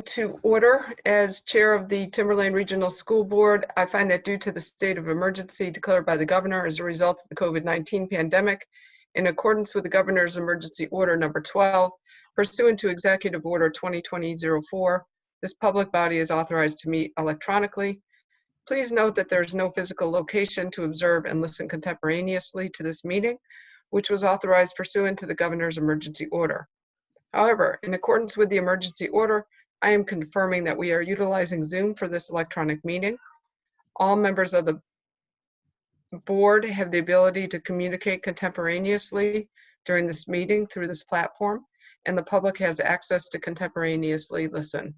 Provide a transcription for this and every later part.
To order. As chair of the Timberlane Regional School Board, I find that due to the state of emergency declared by the governor as a result of the COVID-19 pandemic, in accordance with the governor's emergency order number 12, pursuant to Executive Order 2020-04, this public body is authorized to meet electronically. Please note that there is no physical location to observe and listen contemporaneously to this meeting, which was authorized pursuant to the governor's emergency order. However, in accordance with the emergency order, I am confirming that we are utilizing Zoom for this electronic meeting. All members of the board have the ability to communicate contemporaneously during this meeting through this platform, and the public has access to contemporaneously listen.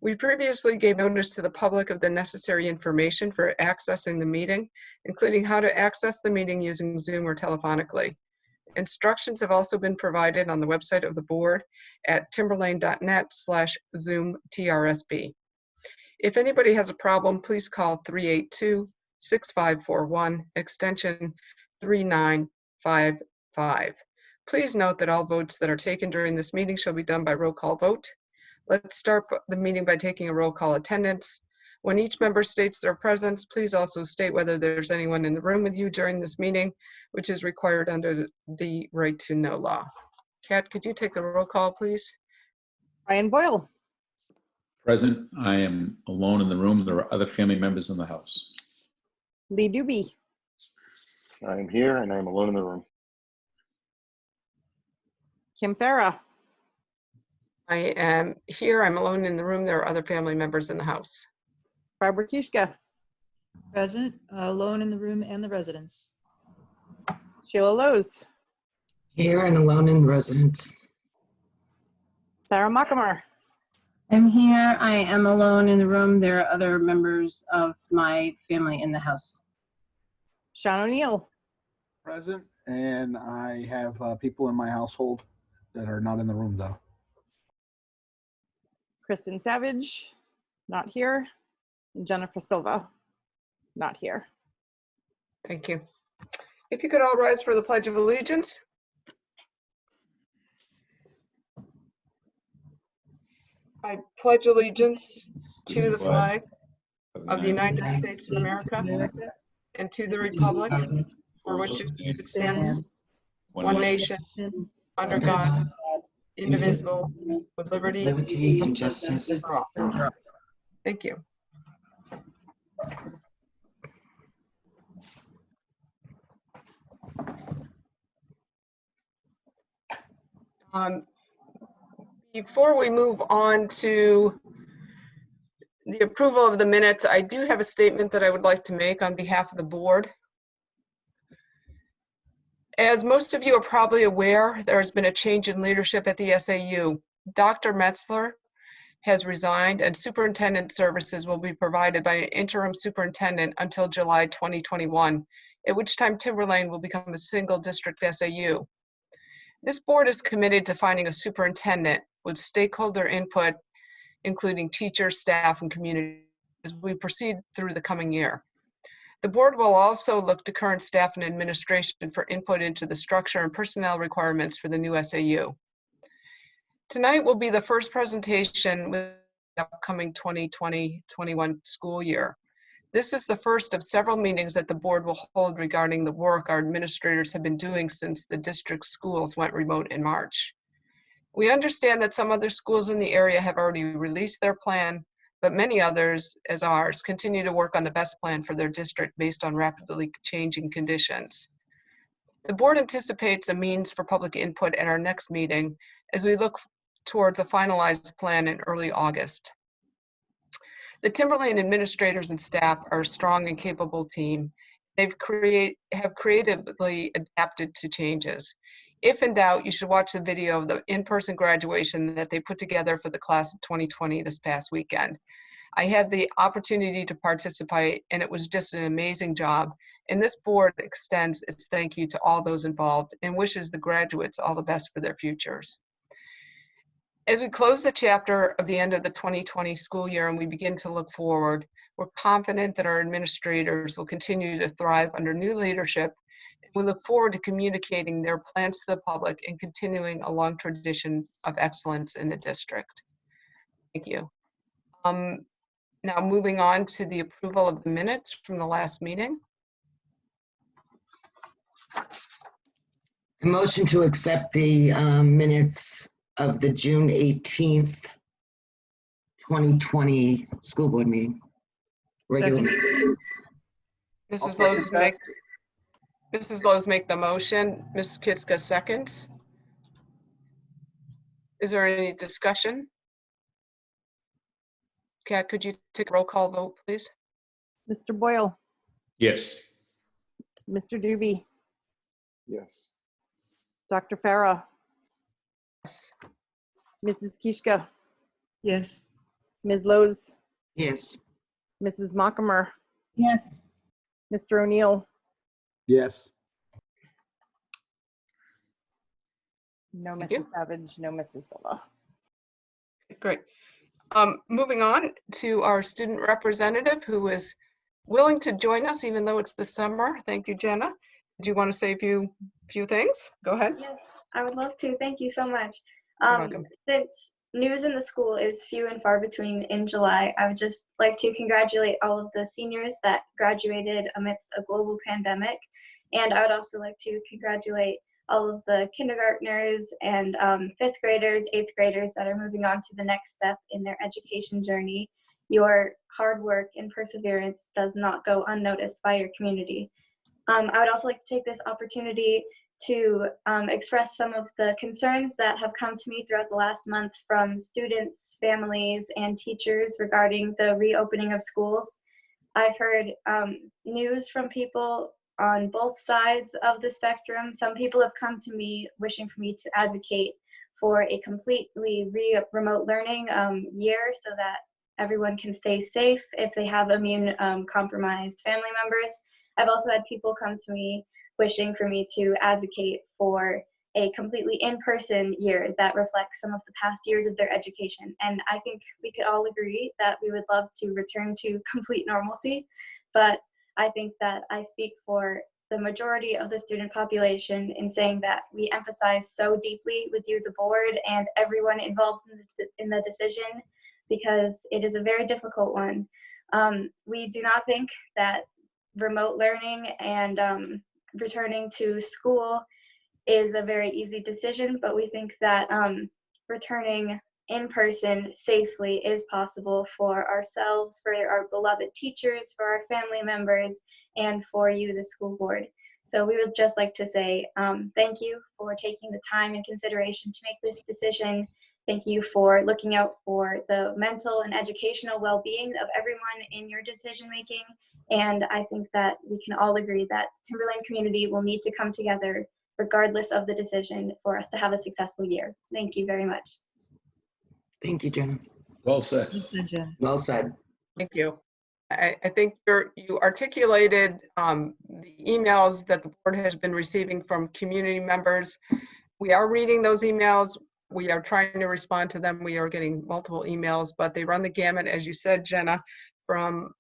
We previously gave notice to the public of the necessary information for accessing the meeting, including how to access the meeting using Zoom or telephonically. Instructions have also been provided on the website of the board at timberlane.net/Zoom TRSB. If anybody has a problem, please call 382-6541, extension 3955. Please note that all votes that are taken during this meeting shall be done by roll call vote. Let's start the meeting by taking a roll call attendance. When each member states their presence, please also state whether there's anyone in the room with you during this meeting, which is required under the right to know law. Kat, could you take the roll call, please? Ryan Boyle. Present. I am alone in the room. There are other family members in the house. Lee Doobie. I'm here and I'm alone in the room. Kim Farah. I am here. I'm alone in the room. There are other family members in the house. Barbara Kushka. Present, alone in the room and the residents. Sheila Lowe's. Here and alone in residence. Sarah Machamar. I'm here. I am alone in the room. There are other members of my family in the house. Sean O'Neill. Present, and I have people in my household that are not in the room though. Kristen Savage. Not here. And Jennifer Silva. Not here. Thank you. If you could all rise for the Pledge of Allegiance. I pledge allegiance to the flag of the United States of America and to the republic for which it stands, one nation, under God, indivisible, with liberty and justice for all. Thank you. Before we move on to the approval of the minutes, I do have a statement that I would like to make on behalf of the board. As most of you are probably aware, there has been a change in leadership at the SAU. Dr. Metzler has resigned and superintendent services will be provided by an interim superintendent until July 2021, at which time Timberlane will become a single district SAU. This board is committed to finding a superintendent with stakeholder input, including teachers, staff, and community, as we proceed through the coming year. The board will also look to current staff and administration for input into the structure and personnel requirements for the new SAU. Tonight will be the first presentation with the upcoming 2020-21 school year. This is the first of several meetings that the board will hold regarding the work our administrators have been doing since the district schools went remote in March. We understand that some other schools in the area have already released their plan, but many others, as ours, continue to work on the best plan for their district based on rapidly changing conditions. The board anticipates a means for public input at our next meeting as we look towards a finalized plan in early August. The Timberlane administrators and staff are a strong and capable team. Have creatively adapted to changes. If in doubt, you should watch the video of the in-person graduation that they put together for the class of 2020 this past weekend. I had the opportunity to participate and it was just an amazing job. And this board extends its thank you to all those involved and wishes the graduates all the best for their futures. As we close the chapter of the end of the 2020 school year and we begin to look forward, we're confident that our administrators will continue to thrive under new leadership. We look forward to communicating their plans to the public and continuing a long tradition of excellence in the district. Thank you. Now moving on to the approval of the minutes from the last meeting. A motion to accept the minutes of the June 18th, 2020 school board meeting. Regular Second. meeting. Mrs. second Lowe's that. makes, Mrs. Lowe's make the motion, Ms. Kitska seconds. Is there any discussion? Kat, could you take a roll call vote, please? Mr. Boyle, Yes. Mr. Doobie, Yes. Dr. Farah, Yes. Mrs. Kishka, Yes. Ms. Lowe's, Yes. Mrs. Mockamer, Yes. Mr. O'Neill, Yes. no Thank you. Mrs. Savage, no Mrs. Silva. Great. Moving on to our student representative who is willing to join us even though it's the summer. Thank you, Jenna. Do you want to say a few things? Go ahead. Yes, I would love to. Thank you so much. You're welcome. Since news in the school is few and far between in July, I would just like to congratulate all of the seniors that graduated amidst a global pandemic. And I would also like to congratulate all of the kindergartners and 5th graders, 8th graders that are moving on to the next step in their education journey. Your hard work and perseverance does not go unnoticed by your community. I would also like to take this opportunity to express some of the concerns that have come to me throughout the last month from students, families, and teachers regarding the reopening of schools. I've heard news from people on both sides of the spectrum. Some people have come to me wishing for me to advocate for a completely remote learning year so that everyone can stay safe if they have immune compromised family members. I've also had people come to me wishing for me to advocate for a completely in-person year that reflects some of the past years of their education. And I think we could all agree that we would love to return to complete normalcy, but I think that I speak for the majority of the student population in saying that we empathize so deeply with you, the board, and everyone involved in the decision, because it is a very difficult one. We do not think that remote learning and returning to school is a very easy decision, but we think that returning in person safely is possible for ourselves, for our beloved teachers, for our family members, and for you, the school board. So we would just like to say thank you for taking the time and consideration to make this decision. Thank you for looking out for the mental and educational well-being of everyone in your decision making. And I think that we can all agree that Timberland community will need to come together regardless of the decision for us to have a successful year. Thank you very much. Thank you, Jenna. Well said. Well said, Jen. Well said. Thank you. I think you articulated the emails that the board has been receiving from community members. We are reading those emails. We are trying to respond to them. We are getting multiple emails, but they run the gamut, as you said, Jenna, from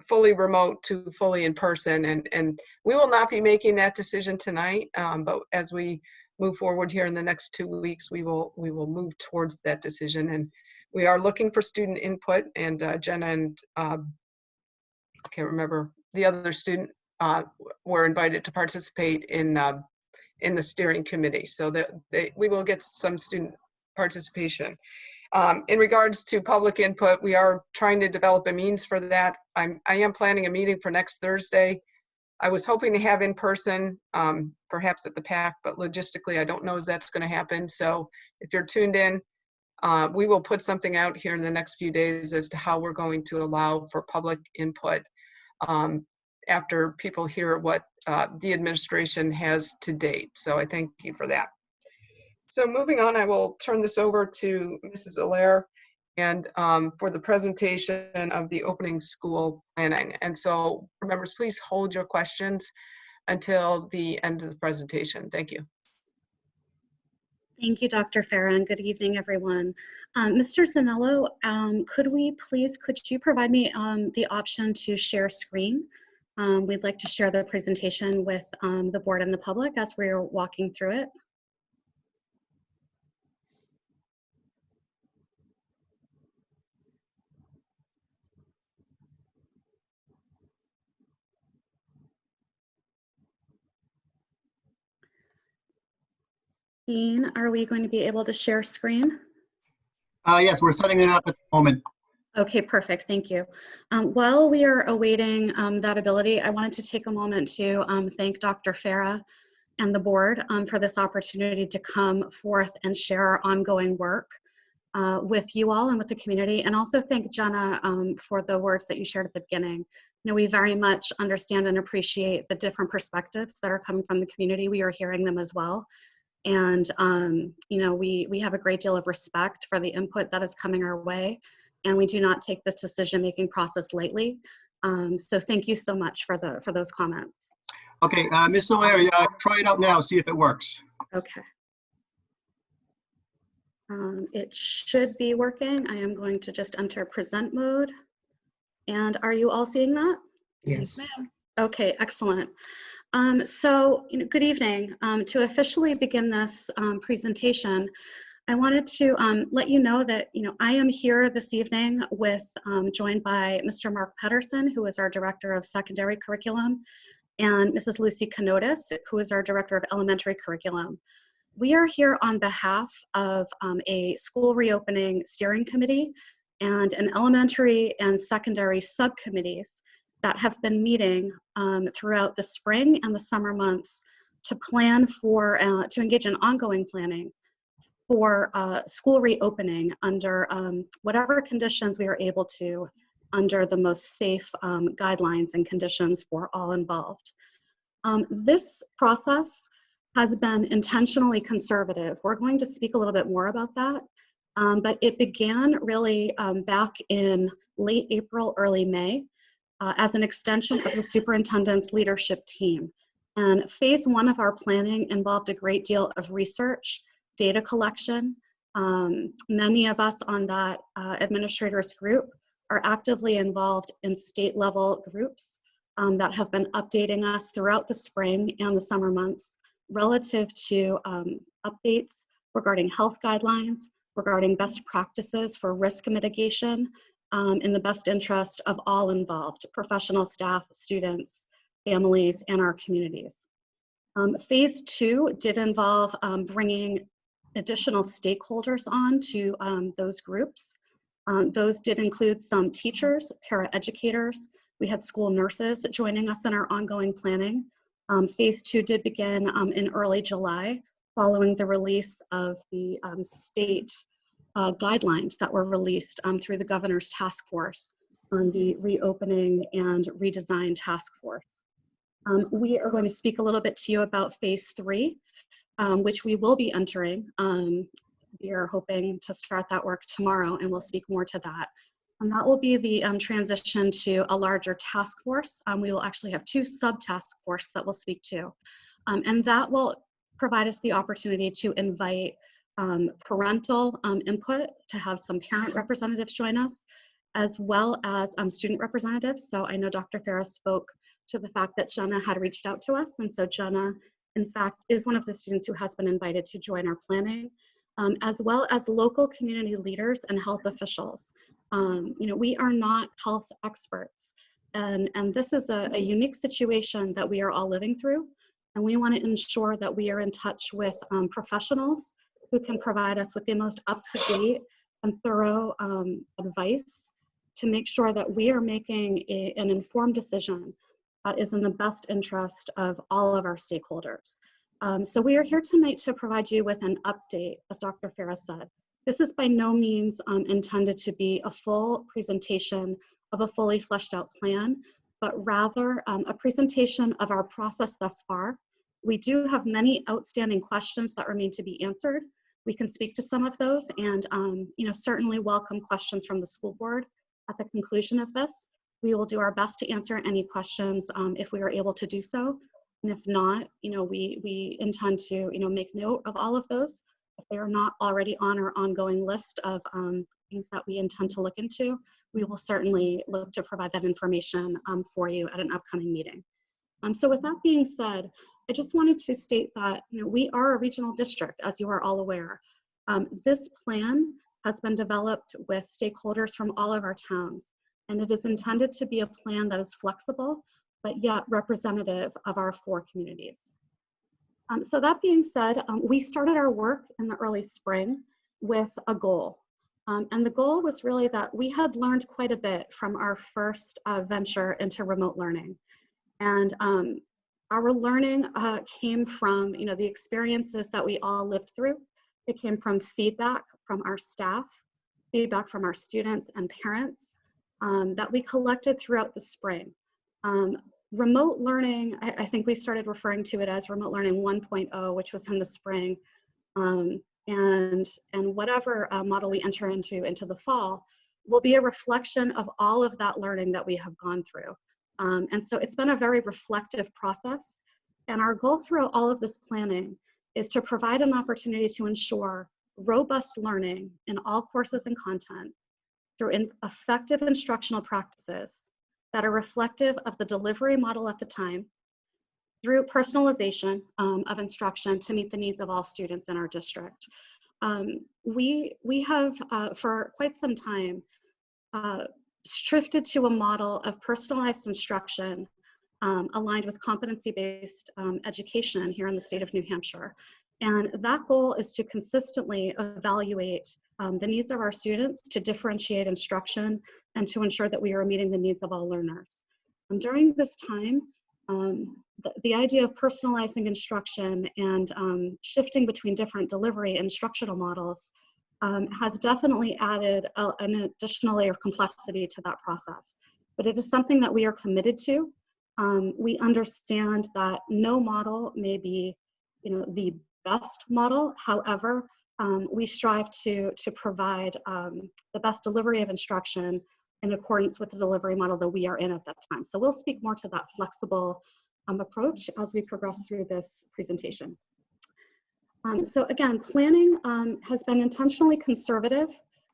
fully remote to fully in person. And we will not be making that decision tonight, but as we move forward here in the next 2 weeks, we will move towards that decision. And we are looking for student input, and Jenna and I can't remember the other student were invited to participate in the steering committee, so that we will get some student participation. In regards to public input, we are trying to develop a means for that. I am planning a meeting for next Thursday. I was hoping to have in person, perhaps at the PAC, but logistically, I don't know if that's going to happen. So if you're tuned in, we will put something out here in the next few days as to how we're going to allow for public input after people hear what the administration has to date. So I thank you for that. So moving on, I will turn this over to Mrs. Allaire and for the presentation of the opening school planning. And so members, please hold your questions until the end of the presentation. Thank you. Thank you, Dr. Farah, and good evening, everyone. Mr. Zanello, could you provide me the option to share screen? We'd like to share the presentation with the board and the public as we're walking through it. Dean, are we going to be able to share screen? Yes, we're setting it up at the moment. Okay, perfect. Thank you. While we are awaiting that ability, I wanted to take a moment to thank Dr. Farah and the board for this opportunity to come forth and share our ongoing work with you all and with the community, and also thank Jenna for the words that you shared at the beginning. You know, we very much understand and appreciate the different perspectives that are coming from the community. We are hearing them as well. And, you know, we have a great deal of respect for the input that is coming our way, and we do not take this decision-making process lightly. So thank you so much for those comments. Okay, Ms. O'Leary, try it out now, see if it works. Okay. It should be working. I am going to just enter present mode. And are you all seeing that? Yes. ma'am. Okay, excellent. So, you know, good evening. To officially begin this presentation, I wanted to let you know that, you know, I am here this evening with, joined by Mr. Mark Pedersen, who is our Director of Secondary Curriculum, and Mrs. Lucy Kanotis, who is our Director of Elementary Curriculum. We are here on behalf of a school reopening steering committee and an elementary and secondary subcommittees that have been meeting throughout the spring and the summer months to plan for, to engage in ongoing planning for school reopening under whatever conditions we are able to, under the most safe guidelines and conditions for all involved. This process has been intentionally conservative. We're going to speak a little bit more about that, but it began really back in late April, early May, as an extension of the superintendent's leadership team. And phase one of our planning involved a great deal of research, data collection. Many of us on that administrators group are actively involved in state level groups that have been updating us throughout the spring and the summer months relative to updates regarding health guidelines, regarding best practices for risk mitigation in the best interest of all involved, professional staff, students, families, and our communities. Phase two did involve bringing additional stakeholders on to those groups. Those did include some teachers, paraeducators. We had school nurses joining us in our ongoing planning. Phase two did begin in early July, following the release of the state guidelines that were released through the governor's task force on the reopening and redesign task force. We are going to speak a little bit to you about phase three, which we will be entering. We are hoping to start that work tomorrow, and we'll speak more to that. And that will be the transition to a larger task force. We will actually have two sub-task forces that we'll speak to. And that will provide us the opportunity to invite parental input, to have some parent representatives join us, as well as student representatives. So I know Dr. Farah spoke to the fact that Jenna had reached out to us. And so Jenna, in fact, is one of the students who has been invited to join our planning, as well as local community leaders and health officials. You know, we are not health experts, and this is a unique situation that we are all living through, and we want to ensure that we are in touch with professionals who can provide us with the most up-to-date and thorough advice to make sure that we are making an informed decision that is in the best interest of all of our stakeholders. So we are here tonight to provide you with an update, as Dr. Farah said. This is by no means intended to be a full presentation of a fully fleshed out plan, but rather a presentation of our process thus far. We do have many outstanding questions that remain to be answered. We can speak to some of those, and you know, certainly welcome questions from the school board at the conclusion of this. We will do our best to answer any questions if we are able to do so. And if not, you know, we intend to, you know, make note of all of those. If they are not already on our ongoing list of things that we intend to look into, we will certainly look to provide that information for you at an upcoming meeting. So with that being said, I just wanted to state that, you know, we are a regional district, as you are all aware. This plan has been developed with stakeholders from all of our towns, and it is intended to be a plan that is flexible, but yet representative of our 4 communities. So that being said, we started our work in the early spring with a goal. And the goal was really that we had learned quite a bit from our first venture into remote learning. And our learning came from, the experiences that we all lived through. It came from feedback from our staff, feedback from our students and parents that we collected throughout the spring. Remote learning, I think we started referring to it as remote learning 1.0, which was in the spring. And whatever model we enter into the fall will be a reflection of all of that learning that we have gone through. And so it's been a very reflective process. And our goal throughout all of this planning is to provide an opportunity to ensure robust learning in all courses and content through effective instructional practices that are reflective of the delivery model at the time, through personalization of instruction to meet the needs of all students in our district. We have, for quite some time, shifted to a model of personalized instruction aligned with competency-based education here in the state of New Hampshire. And that goal is to consistently evaluate the needs of our students, to differentiate instruction, and to ensure that we are meeting the needs of all learners. During this time, the idea of personalizing instruction and shifting between different delivery instructional models has definitely added an additional layer of complexity to that process. But it is something that we are committed to. We understand that no model may be, the best model. However, we strive to provide the best delivery of instruction in accordance with the delivery model that we are in at that time. So we'll speak more to that flexible approach as we progress through this presentation. So again, planning has been intentionally conservative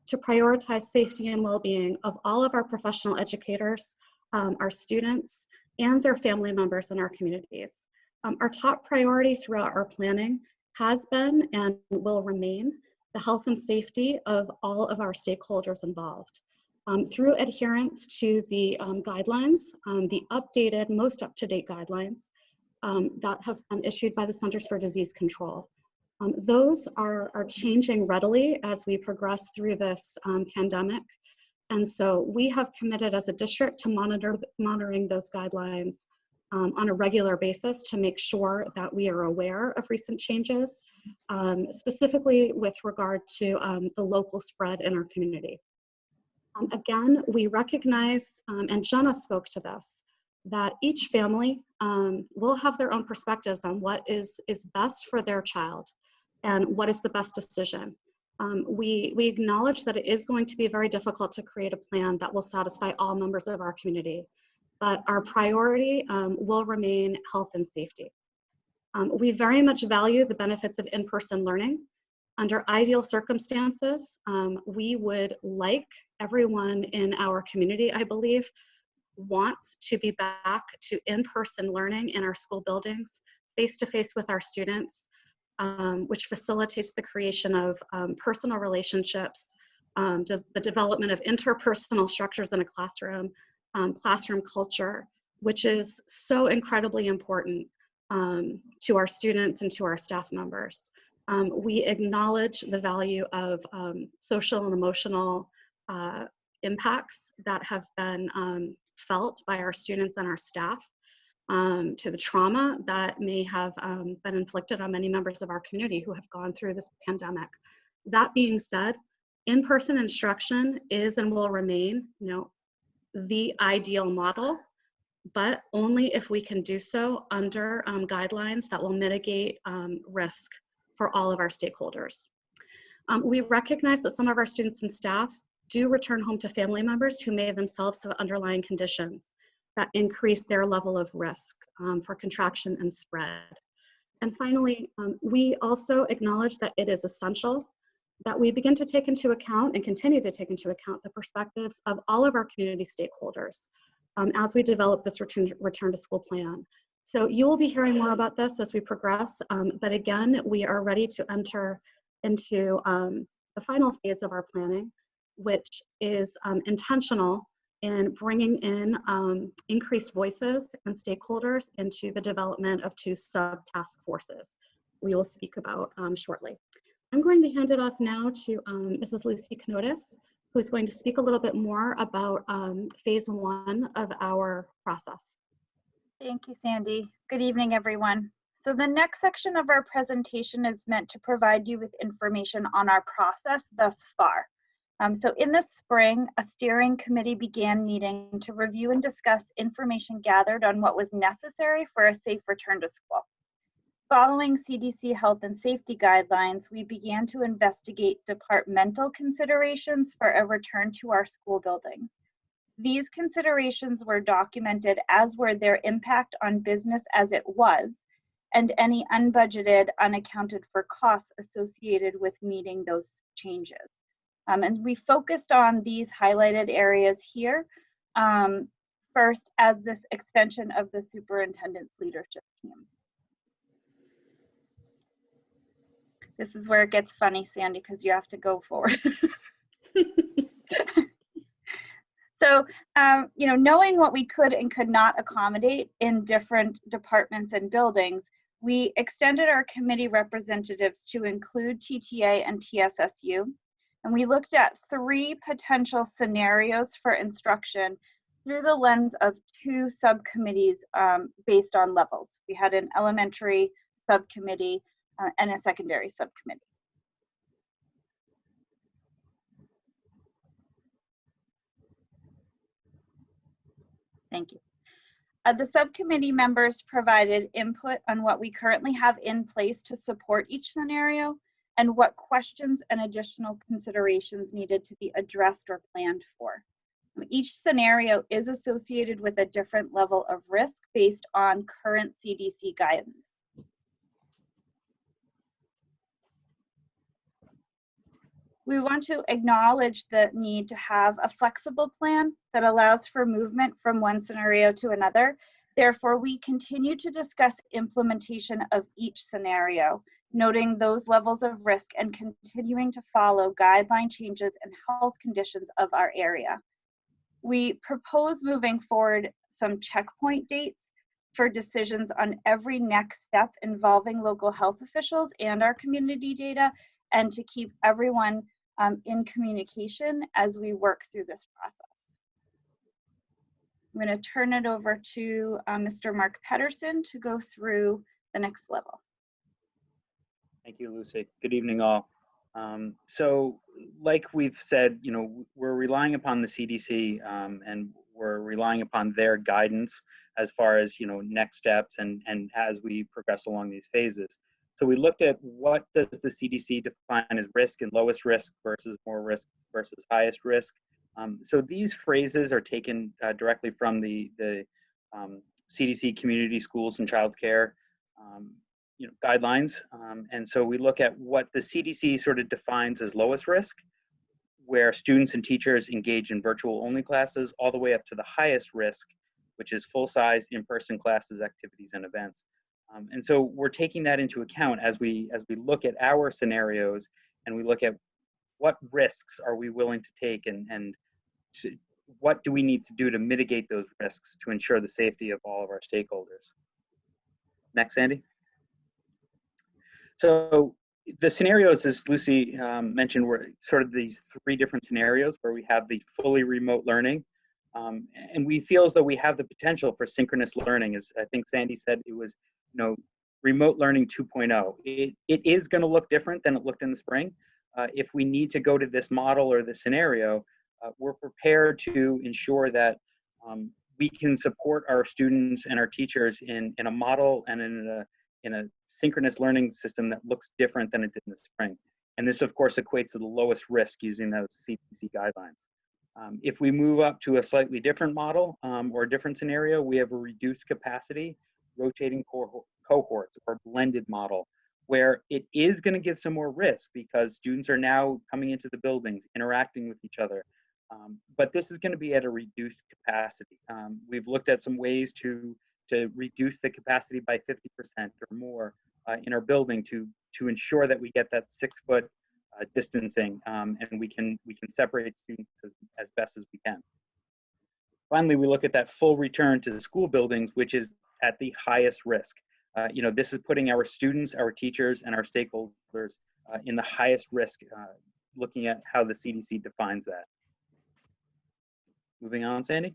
to prioritize safety and well-being of all of our professional educators, our students, and their family members in our communities. Our top priority throughout our planning has been and will remain the health and safety of all of our stakeholders involved. Through adherence to the guidelines, the updated, most up-to-date guidelines that have been issued by the Centers for Disease Control. Those are changing readily as we progress through this pandemic. And so we have committed as a district to monitoring those guidelines on a regular basis to make sure that we are aware of recent changes, specifically with regard to the local spread in our community. Again, we recognize, and Jenna spoke to this, that each family will have their own perspectives on what is best for their child and what is the best decision. We acknowledge that it is going to be very difficult to create a plan that will satisfy all members of our community, but our priority will remain health and safety. We very much value the benefits of in-person learning. Under ideal circumstances, we would like everyone in our community, I believe, wants to be back to in-person learning in our school buildings, face-to-face with our students, which facilitates the creation of personal relationships, the development of interpersonal structures in a classroom, classroom culture, which is so incredibly important to our students and to our staff members. We acknowledge the value of social and emotional impacts that have been felt by our students and our staff, to the trauma that may have been inflicted on many members of our community who have gone through this pandemic. That being said, in-person instruction is and will remain, the ideal model, but only if we can do so under guidelines that will mitigate risk for all of our stakeholders. We recognize that some of our students and staff do return home to family members who may themselves have underlying conditions that increase their level of risk for contraction and spread. And finally, we also acknowledge that it is essential that we begin to take into account and continue to take into account the perspectives of all of our community stakeholders as we develop this return to school plan. So you will be hearing more about this as we progress, but again, we are ready to enter into the final phase of our planning, which is intentional in bringing in increased voices and stakeholders into the development of 2 sub-task forces we will speak about shortly. I'm going to hand it off now to Mrs. Lucy Knotis, who's going to speak a little bit more about phase 1 of our process. Thank you, Sandy. Good evening, everyone. So the next section of our presentation is meant to provide you with information on our process thus far. So in the spring, a steering committee began meeting to review and discuss information gathered on what was necessary for a safe return to school. Following CDC health and safety guidelines, we began to investigate departmental considerations for a return to our school buildings. These considerations were documented, as were their impact on business as it was, and any unbudgeted, unaccounted for costs associated with meeting those changes. And we focused on these highlighted areas here, first as this extension of the superintendent's leadership team. This is where it gets funny, Sandy, because you have to go forward. So, knowing what we could and could not accommodate in different departments and buildings, we extended our committee representatives to include TTA and TSSU. And we looked at 3 potential scenarios for instruction through the lens of 2 subcommittees based on levels. We had an elementary subcommittee and a secondary subcommittee. Thank you. The subcommittee members provided input on what we currently have in place to support each scenario and what questions and additional considerations needed to be addressed or planned for. Each scenario is associated with a different level of risk based on current CDC guidance. We want to acknowledge the need to have a flexible plan that allows for movement from one scenario to another. Therefore, we continue to discuss implementation of each scenario, noting those levels of risk and continuing to follow guideline changes and health conditions of our area. We propose moving forward some checkpoint dates for decisions on every next step involving local health officials and our community data, and to keep everyone in communication as we work through this process. I'm going to turn it over to Mr. Mark Pedersen to go through the next level. Thank you, Lucy. Good evening, all. So like we've said, we're relying upon the CDC and we're relying upon their guidance as far as, next steps and as we progress along these phases. So we looked at what does the CDC define as risk and lowest risk versus more risk versus highest risk. So these phrases are taken directly from the CDC community schools and childcare guidelines. And so we look at what the CDC sort of defines as lowest risk, where students and teachers engage in virtual only classes, all the way up to the highest risk, which is full-size in-person classes, activities, and events. And so we're taking that into account as we look at our scenarios, and we look at what risks are we willing to take and what do we need to do to mitigate those risks to ensure the safety of all of our stakeholders. Next, Sandy. So the scenarios, as Lucy mentioned, were sort of these 3 different scenarios where we have the fully remote learning. And we feel as though we have the potential for synchronous learning. As I think Sandy said, it was, remote learning 2.0. It is going to look different than it looked in the spring. If we need to go to this model or this scenario, we're prepared to ensure that we can support our students and our teachers in a model and in a synchronous learning system that looks different than it did in the spring. And this, of course, equates to the lowest risk using those CDC guidelines. If we move up to a slightly different model or a different scenario, we have a reduced capacity, rotating cohorts or blended model, where it is going to give some more risk because students are now coming into the buildings, interacting with each other. But this is going to be at a reduced capacity. We've looked at some ways to reduce the capacity by 50% or more in our building to ensure that we get that 6-foot distancing and we can separate students as best as we can. Finally, we look at that full return to the school buildings, which is at the highest risk. You know, this is putting our students, our teachers, and our stakeholders in the highest risk, looking at how the CDC defines that. Moving on, Sandy.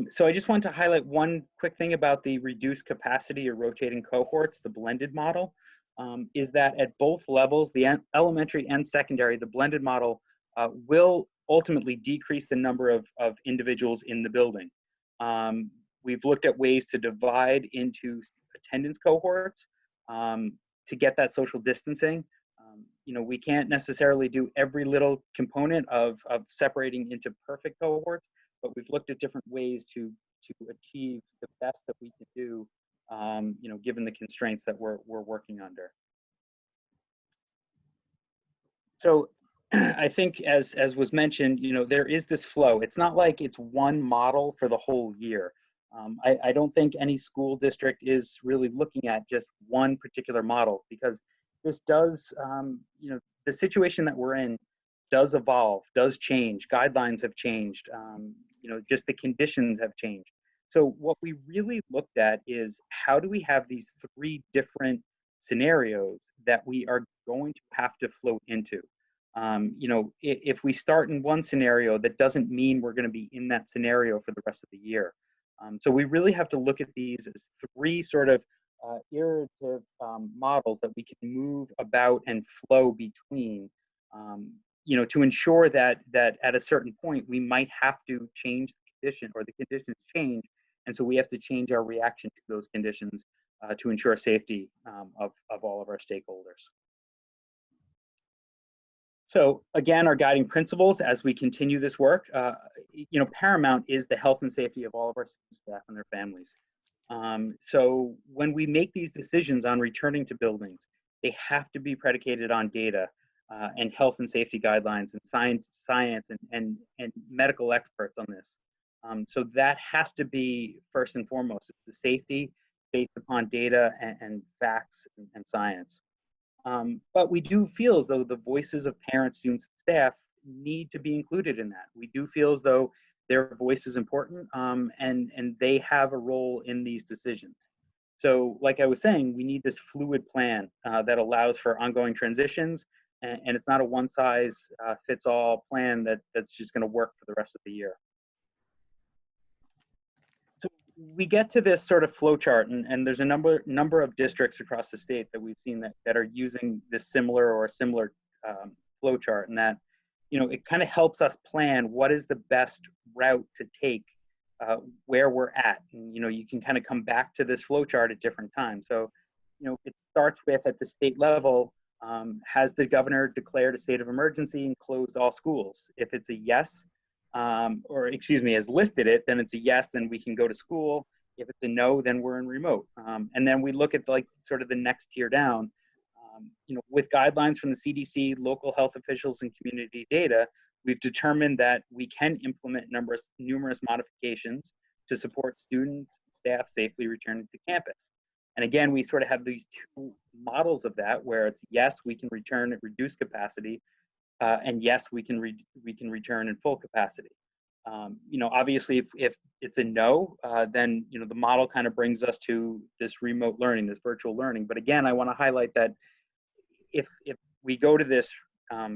So I just want to highlight one quick thing about the reduced capacity or rotating cohorts, the blended model, is that at both levels, the elementary and secondary, the blended model will ultimately decrease the number of individuals in the building. We've looked at ways to divide into attendance cohorts to get that social distancing. You know, we can't necessarily do every little component of separating into perfect cohorts, but we've looked at different ways to achieve the best that we can do, you know, given the constraints that we're working under. So I think as was mentioned, you know, there is this flow. It's not like it's one model for the whole year. I don't think any school district is really looking at just one particular model, because this does, you know, the situation that we're in does evolve, does change. Guidelines have changed. You know, just the conditions have changed. So what we really looked at is how do we have these three different scenarios that we are going to have to float into. You know, if we start in one scenario, that doesn't mean we're going to be in that scenario for the rest of the year. So we really have to look at these as three sort of iterative models that we can move about and flow between, you know, to ensure that at a certain point we might have to change the condition, or the conditions change, and so we have to change our reaction to those conditions to ensure safety of all of our stakeholders. So again, our guiding principles as we continue this work, you know, paramount is the health and safety of all of our staff and their families. So when we make these decisions on returning to buildings, they have to be predicated on data and health and safety guidelines and science and medical experts on this. So that has to be first and foremost, the safety based upon data and facts and science. But we do feel as though the voices of parents, students, and staff need to be included in that. We do feel as though their voice is important, and they have a role in these decisions. So like I was saying, we need this fluid plan that allows for ongoing transitions, and it's not a one-size-fits-all plan that's just going to work for the rest of the year. So we get to this sort of flow chart, and there's a number of districts across the state that we've seen that are using this similar flow chart, and that, you know, it kind of helps us plan what is the best route to take where we're at. And, you know, you can kind of come back to this flow chart at different times. So, you know, it starts with, at the state level, has the governor declared a state of emergency and closed all schools? If it's a yes, or excuse me, has lifted it, then it's a yes, then we can go to school. If it's a no, then we're in remote. And then we look at like sort of the next tier down, you know, with guidelines from the CDC, local health officials, and community data, we've determined that we can implement numerous modifications to support students and staff safely returning to campus. And again, we sort of have these two models of that, where it's yes, we can return at reduced capacity, and yes, we can return in full capacity. You know, obviously, if it's a no, then, you know, the model kind of brings us to this remote learning, this virtual learning. But again, I want to highlight that if we go to this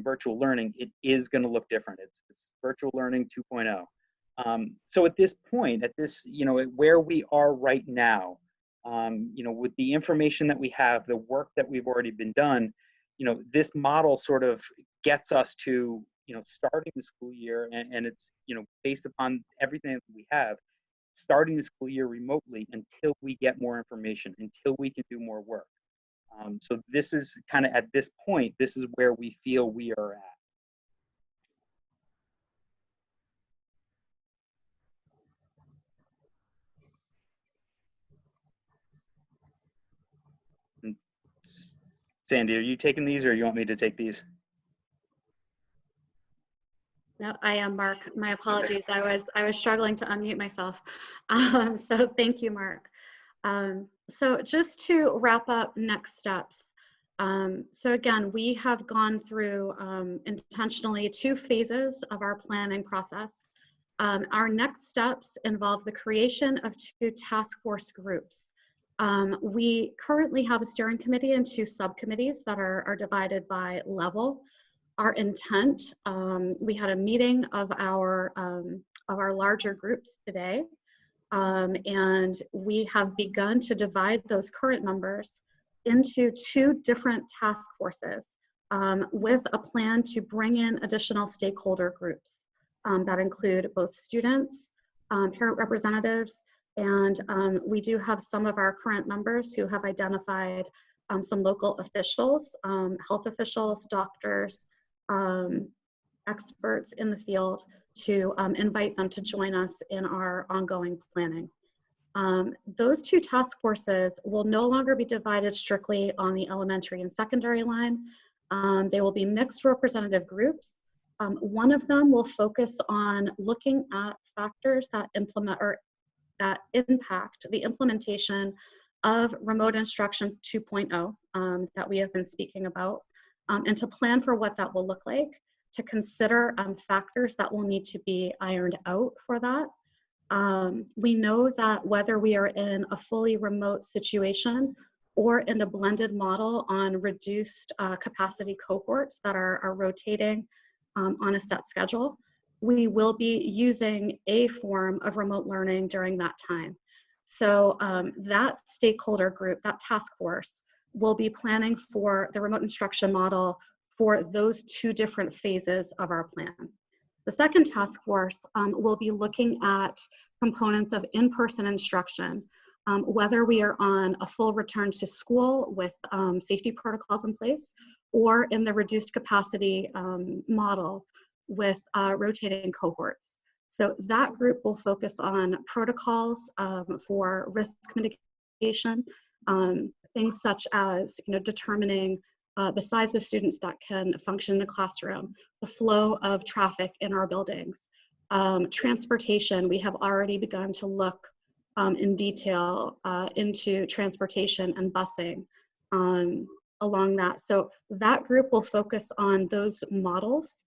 virtual learning, it is going to look different. It's virtual learning 2.0. So at this point, at this, you know, where we are right now, you know, with the information that we have, the work that we've already been done, you know, this model sort of gets us to, you know, starting the school year, and it's, you know, based upon everything that we have, starting the school year remotely until we get more information, until we can do more work. So this is kind of, at this point, this is where we feel we are at. And Sandy, are you taking these, or you want me to take these? No, I am, Mark. My apologies. I was struggling to unmute myself. So thank you, Mark. So just to wrap up next steps. So again, we have gone through intentionally 2 phases of our planning process. Our next steps involve the creation of 2 task force groups. We currently have a steering committee and 2 subcommittees that are divided by level. Our intent, we had a meeting of our larger groups today, and we have begun to divide those current members into 2 different task forces with a plan to bring in additional stakeholder groups that include both students, parent representatives, and we do have some of our current members who have identified some local officials, health officials, doctors, experts in the field to invite them to join us in our ongoing planning. Those 2 task forces will no longer be divided strictly on the elementary and secondary line. They will be mixed representative groups. One of them will focus on looking at factors that impact the implementation of remote instruction 2.0 that we have been speaking about, and to plan for what that will look like, to consider factors that will need to be ironed out for that. We know that whether we are in a fully remote situation or in a blended model on reduced capacity cohorts that are rotating on a set schedule, we will be using a form of remote learning during that time. So that stakeholder group, that task force, will be planning for the remote instruction model for those 2 different phases of our plan. The second task force will be looking at components of in-person instruction, whether we are on a full return to school with safety protocols in place, or in the reduced capacity model with rotating cohorts. So that group will focus on protocols for risk mitigation, things such as determining the size of students that can function in a classroom, the flow of traffic in our buildings, transportation. We have already begun to look in detail into transportation and busing along that. So that group will focus on those models,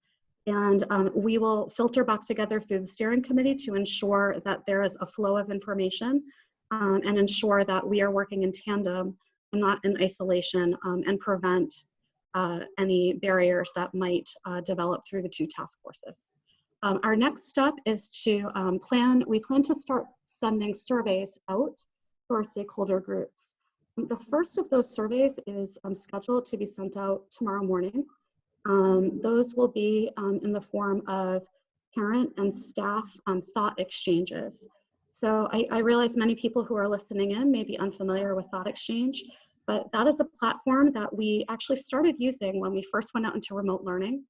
and we will filter back together through the steering committee to ensure that there is a flow of information and ensure that we are working in tandem and not in isolation, and prevent any barriers that might develop through the 2 task forces. Our next step is to we plan to start sending surveys out to our stakeholder groups. The first of those surveys is scheduled to be sent out tomorrow morning. Those will be in the form of parent and staff thought exchanges. So I realize many people who are listening in may be unfamiliar with Thought Exchange, but that is a platform that we actually started using when we first went out into remote learning.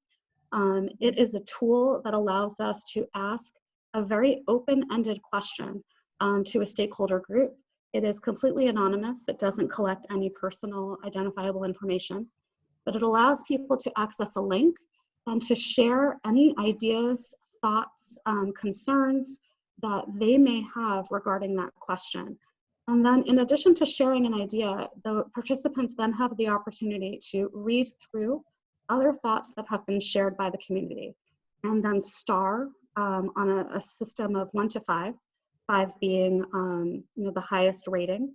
It is a tool that allows us to ask a very open-ended question to a stakeholder group. It is completely anonymous. It doesn't collect any personal identifiable information, but it allows people to access a link and to share any ideas, thoughts, concerns that they may have regarding that question. And then in addition to sharing an idea, the participants then have the opportunity to read through other thoughts that have been shared by the community, and then star on a system of 1 to 5, 5 being the highest rating.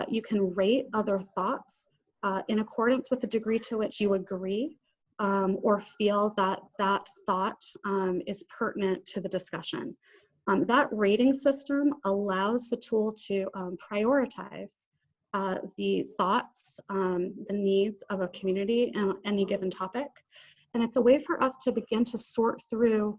You can rate other thoughts in accordance with the degree to which you agree or feel that that thought is pertinent to the discussion. That rating system allows the tool to prioritize the thoughts, the needs of a community on any given topic. And it's a way for us to begin to sort through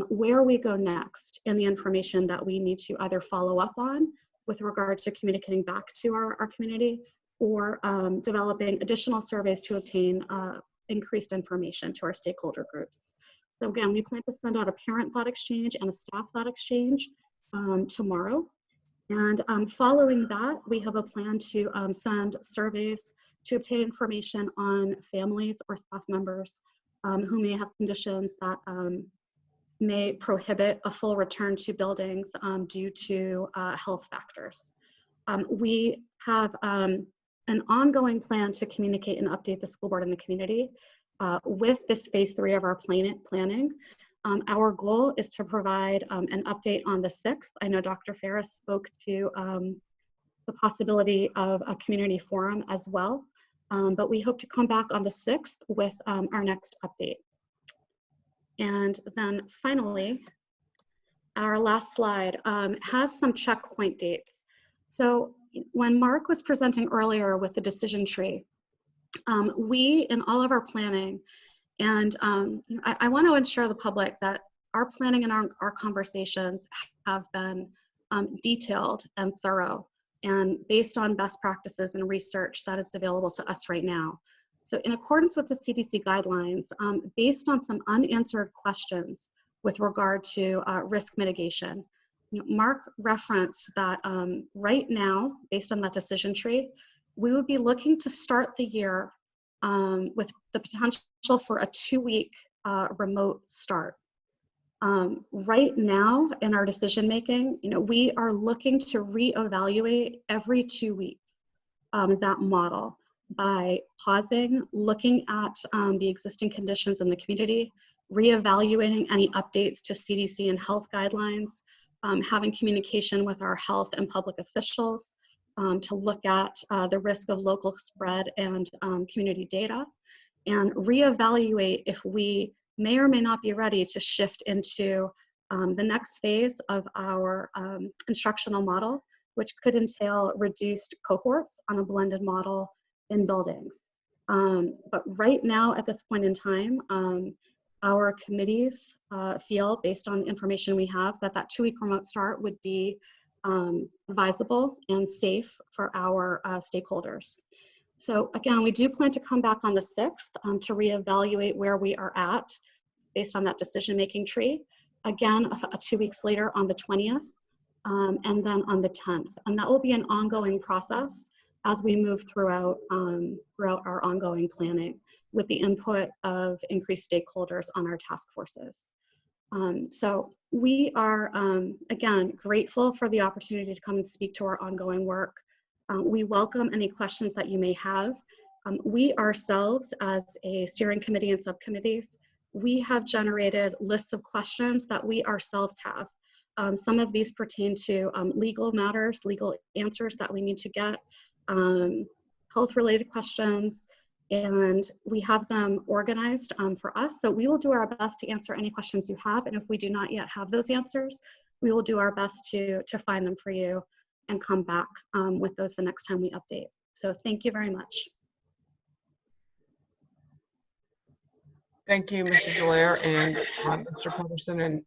where we go next in the information that we need to either follow up on with regard to communicating back to our community, or developing additional surveys to obtain increased information to our stakeholder groups. So again, we plan to send out a parent thought exchange and a staff thought exchange tomorrow. And following that, we have a plan to send surveys to obtain information on families or staff members who may have conditions that may prohibit a full return to buildings due to health factors. We have an ongoing plan to communicate and update the school board and the community with this phase 3 of our planning. Our goal is to provide an update on the 6th. I know Dr. Ferris spoke to the possibility of a community forum as well, but we hope to come back on the 6th with our next update. And then finally, our last slide has some checkpoint dates. So when Mark was presenting earlier with the decision tree, we in all of our planning, and I want to assure the public that our planning and our conversations have been detailed and thorough and based on best practices and research that is available to us right now. So in accordance with the CDC guidelines, based on some unanswered questions with regard to risk mitigation, Mark referenced that right now, based on that decision tree, we would be looking to start the year with the potential for a 2-week remote start. Right now in our decision making, we are looking to reevaluate every 2 weeks that model by pausing, looking at the existing conditions in the community, reevaluating any updates to CDC and health guidelines, having communication with our health and public officials to look at the risk of local spread and community data, and reevaluate if we may or may not be ready to shift into the next phase of our instructional model, which could entail reduced cohorts on a blended model in buildings. But right now, at this point in time, our committees feel, based on information we have, that that 2-week remote start would be advisable and safe for our stakeholders. So again, we do plan to come back on the 6th to reevaluate where we are at based on that decision-making tree. Again, 2 weeks later on the 20th, and then on the 10th. And that will be an ongoing process as we move throughout our ongoing planning with the input of increased stakeholders on our task forces. So we are, again, grateful for the opportunity to come and speak to our ongoing work. We welcome any questions that you may have. We ourselves, as a steering committee and subcommittees, we have generated lists of questions that we ourselves have. Some of these pertain to legal matters, legal answers that we need to get, health-related questions, and we have them organized for us. So we will do our best to answer any questions you have, and if we do not yet have those answers, we will do our best to find them for you and come back with those the next time we update. So thank you very much. Thank you, Mrs. Allaire and Mr. Patterson and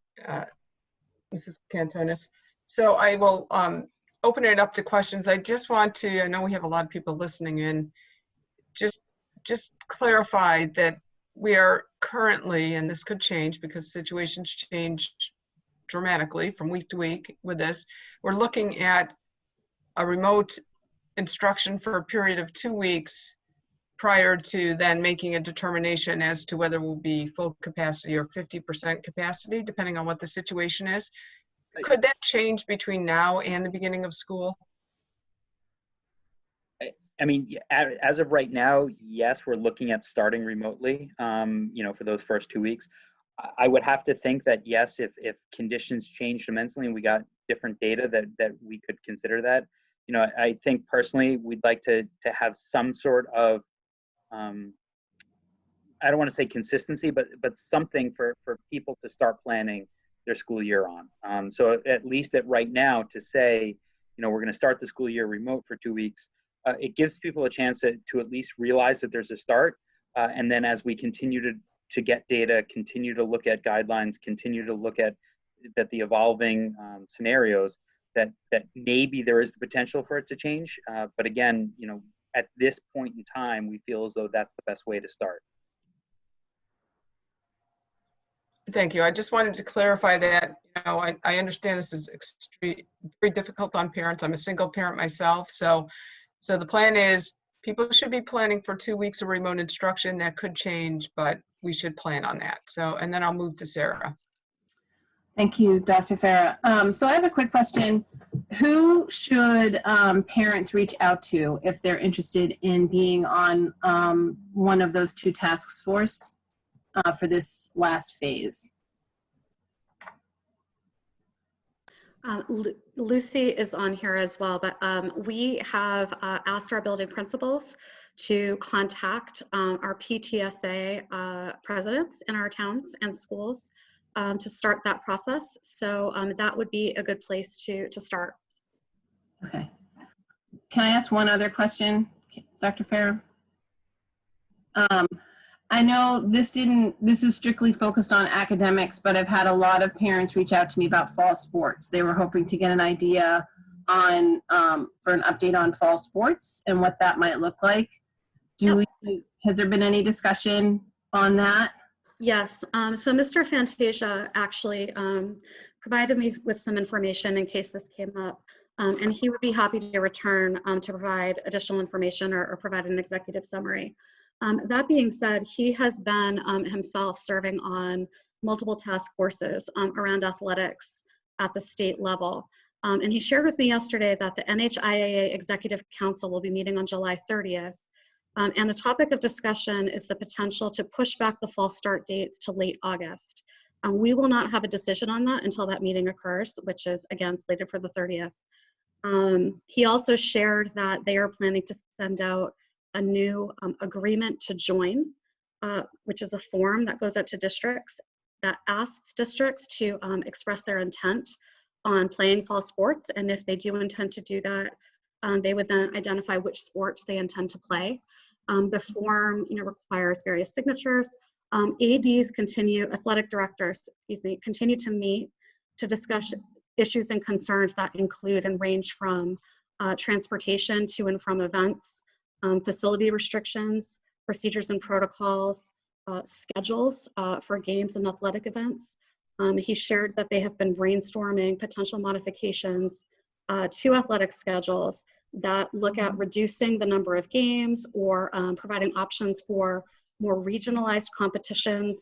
Mrs. Cantonis. So I will open it up to questions. I just want to, I know we have a lot of people listening in, just clarify that we are currently, and this could change because situations change dramatically from week to week with this, we're looking at a remote instruction for a period of 2 weeks prior to then making a determination as to whether we'll be full capacity or 50% capacity, depending on what the situation is. Could that change between now and the beginning of school? I mean, as of right now, yes, we're looking at starting remotely, for those first 2 weeks. I would have to think that, yes, if conditions changed immensely and we got different data that we could consider that. I think personally, we'd like to have some sort of, I don't want to say consistency, but something for people to start planning their school year on. So at least right now to say, we're going to start the school year remote for 2 weeks, it gives people a chance to at least realize that there's a start. And then as we continue to get data, continue to look at guidelines, continue to look at the evolving scenarios, that maybe there is the potential for it to change. But again, at this point in time, we feel as though that's the best way to start. Thank you. I just wanted to clarify that, I understand this is very difficult on parents. I'm a single parent myself. So the plan is people should be planning for 2 weeks of remote instruction. That could change, but we should plan on that. So, and then I'll move to Sarah. Thank you, Dr. Farah. So I have a quick question. Who should parents reach out to if they're interested in being on one of those 2 task force for this last phase? Lucy is on here as well, but we have asked our building principals to contact our PTSA presidents in our towns and schools to start that process. So that would be a good place to start. Okay. Can I ask one other question, Dr. Farah? I know this is strictly focused on academics, but I've had a lot of parents reach out to me about fall sports. They were hoping to get an idea on, for an update on fall sports and what that might look like. Has there been any discussion on that? Yes, so Mr. Fantasia actually provided me with some information in case this came up, and he would be happy to return to provide additional information or provide an executive summary. That being said, he has been himself serving on multiple task forces around athletics at the state level. And he shared with me yesterday that the NHIAA Executive Council will be meeting on July 30th. And the topic of discussion is the potential to push back the fall start dates to late August. We will not have a decision on that until that meeting occurs, which is again slated for the 30th. He also shared that they are planning to send out a new agreement to join, which is a form that goes out to districts that asks districts to express their intent on playing fall sports. And if they do intend to do that, they would then identify which sports they intend to play. The form requires various signatures. ADs athletic directors, continue to meet to discuss issues and concerns that include and range from transportation to and from events, facility restrictions, procedures and protocols, schedules for games and athletic events. He shared that they have been brainstorming potential modifications to athletic schedules that look at reducing the number of games or providing options for more regionalized competitions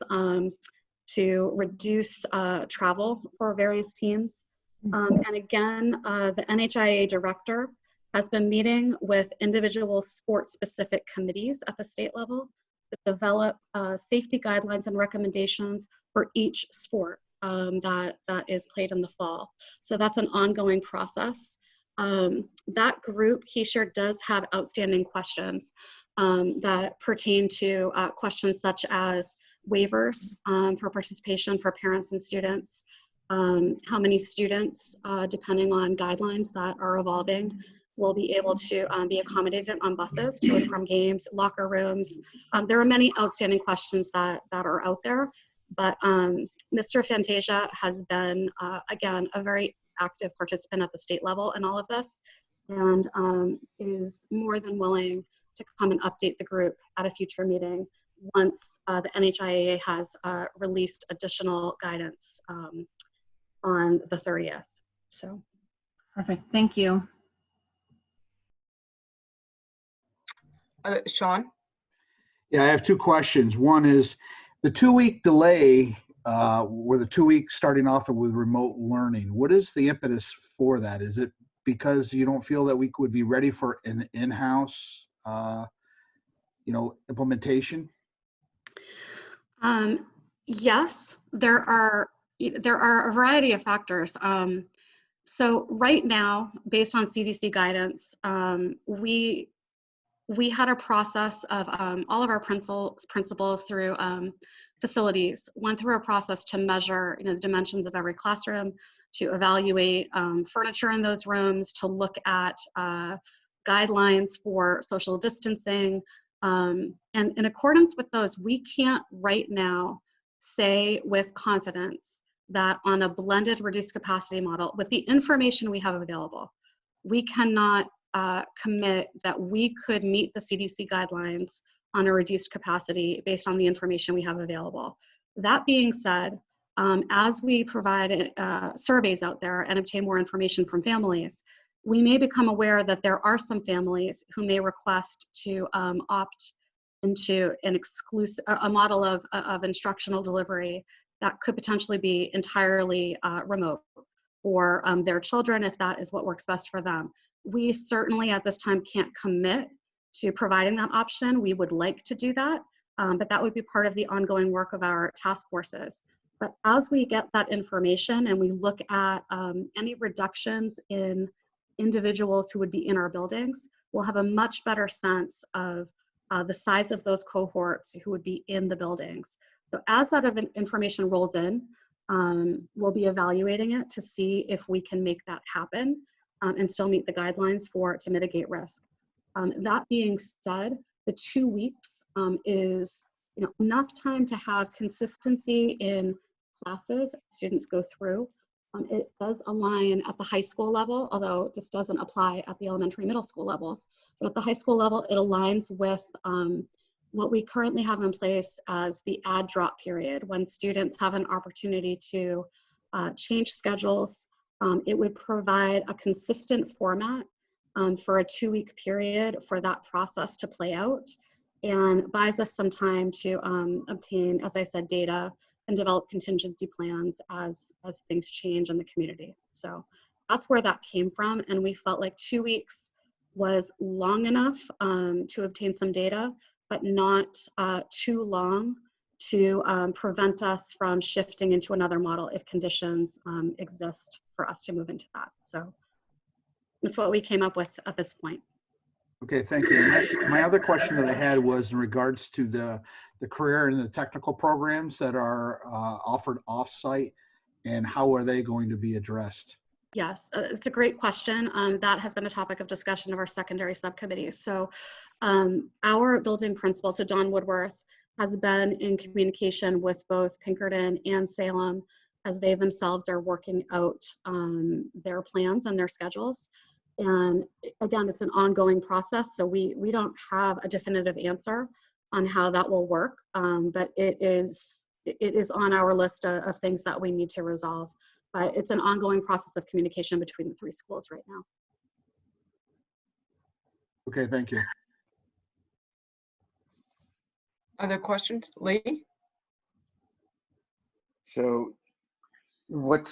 to reduce travel for various teams. And again, the NHIA director has been meeting with individual sport-specific committees at the state level to develop safety guidelines and recommendations for each sport that is played in the fall. So that's an ongoing process. That group, he shared, does have outstanding questions that pertain to questions such as waivers for participation for parents and students, how many students, depending on guidelines that are evolving, will be able to be accommodated on buses to and from games, locker rooms. There are many outstanding questions that are out there, but Mr. Fantasia has been, again, a very active participant at the state level in all of this, and is more than willing to come and update the group at a future meeting once the NHIAA has released additional guidance on the 30th. So. Perfect, thank you. Sean? Yeah, I have two questions. One is the 2-week delay, where the 2 weeks starting off with remote learning. What is the impetus for that? Is it because you don't feel that we would be ready for an in-house, implementation? Yes, there are a variety of factors. So right now, based on CDC guidance, we had a process of all of our principals through facilities went through a process to measure the dimensions of every classroom, to evaluate furniture in those rooms, to look at guidelines for social distancing. And in accordance with those, we can't right now say with confidence that on a blended reduced capacity model, with the information we have available, we cannot commit that we could meet the CDC guidelines on a reduced capacity based on the information we have available. That being said, as we provide surveys out there and obtain more information from families, we may become aware that there are some families who may request to opt into a model of instructional delivery that could potentially be entirely remote for their children, if that is what works best for them. We certainly at this time can't commit to providing that option. We would like to do that, but that would be part of the ongoing work of our task forces. But as we get that information and we look at any reductions in individuals who would be in our buildings, we'll have a much better sense of the size of those cohorts who would be in the buildings. So as that information rolls in, we'll be evaluating it to see if we can make that happen and still meet the guidelines to mitigate risk. That being said, the 2 weeks is enough time to have consistency in classes students go through. It does align at the high school level, although this doesn't apply at the elementary middle school levels. But at the high school level, it aligns with what we currently have in place as the add drop period, when students have an opportunity to change schedules. It would provide a consistent format for a 2-week period for that process to play out, and buys us some time to obtain, as I said, data and develop contingency plans as things change in the community. So that's where that came from, and we felt like 2 weeks was long enough to obtain some data, but not too long to prevent us from shifting into another model if conditions exist for us to move into that. So that's what we came up with at this point. Okay, thank you. My other question that I had was in regards to the career and the technical programs that are offered off-site, and how are they going to be addressed? Yes, it's a great question. That has been a topic of discussion of our secondary subcommittee. So our building principal, so Don Woodworth, has been in communication with both Pinkerton and Salem as they themselves are working out their plans and their schedules. And again, it's an ongoing process, so we don't have a definitive answer on how that will work, but it is on our list of things that we need to resolve. But it's an ongoing process of communication between the 3 schools right now. Okay, thank you. Other questions? Lee? So what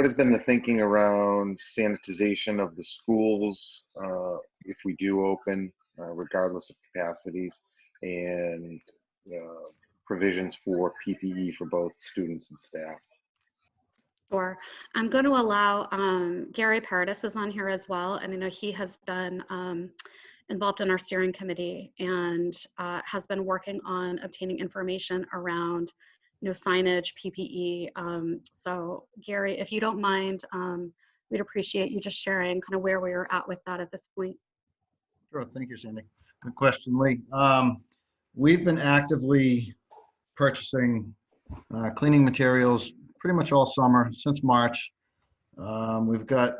has been the thinking around sanitization of the schools if we do open, regardless of capacities, and provisions for PPE for both students and staff? Sure. I'm going to allow Gary Paradis is on here as well, and I know he has been involved in our steering committee and has been working on obtaining information around signage, PPE. So Gary, if you don't mind, we'd appreciate you just sharing kind of where we are at with that at this point. Sure, thank you, Sandy. Good question, Lee. We've been actively purchasing cleaning materials pretty much all summer, since March. We've got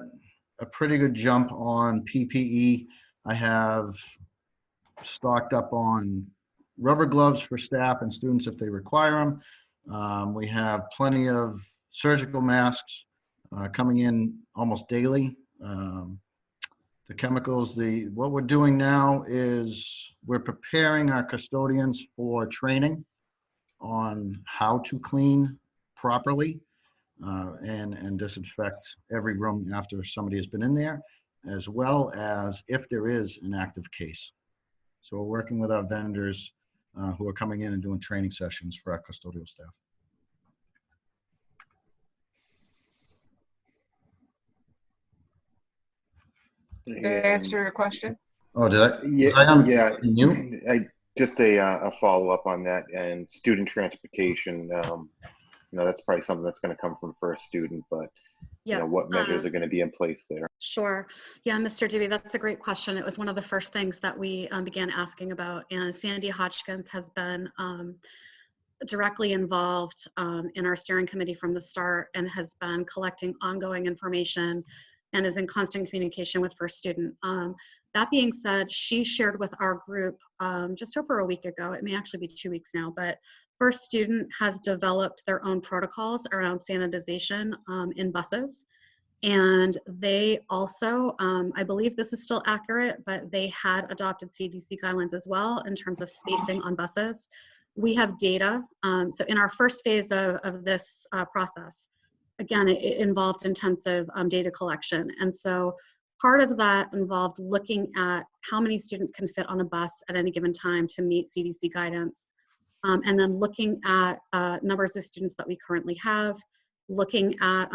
a pretty good jump on PPE. I have stocked up on rubber gloves for staff and students if they require them. We have plenty of surgical masks coming in almost daily. The chemicals, what we're doing now is we're preparing our custodians for training on how to clean properly and disinfect every room after somebody has been in there, as well as if there is an active case. So we're working with our vendors who are coming in and doing training sessions for our custodial staff. Did I answer your question? Oh, did I? Yeah. Just a follow-up on that, and student transportation. That's probably something that's going to come from first student, but yeah, what measures are going to be in place there? Sure. Yeah, Mr. Dewey, that's a great question. It was one of the first things that we began asking about, and Sandy Hodgkins has been directly involved in our steering committee from the start and has been collecting ongoing information and is in constant communication with first student. That being said, she shared with our group just over a week ago, it may actually be 2 weeks now, but first student has developed their own protocols around sanitization in buses. And they also, I believe this is still accurate, but they had adopted CDC guidelines as well in terms of spacing on buses. We have data. So in our first phase of this process, again, it involved intensive data collection. And so part of that involved looking at how many students can fit on a bus at any given time to meet CDC guidance. and then looking at numbers of students that we currently have, looking at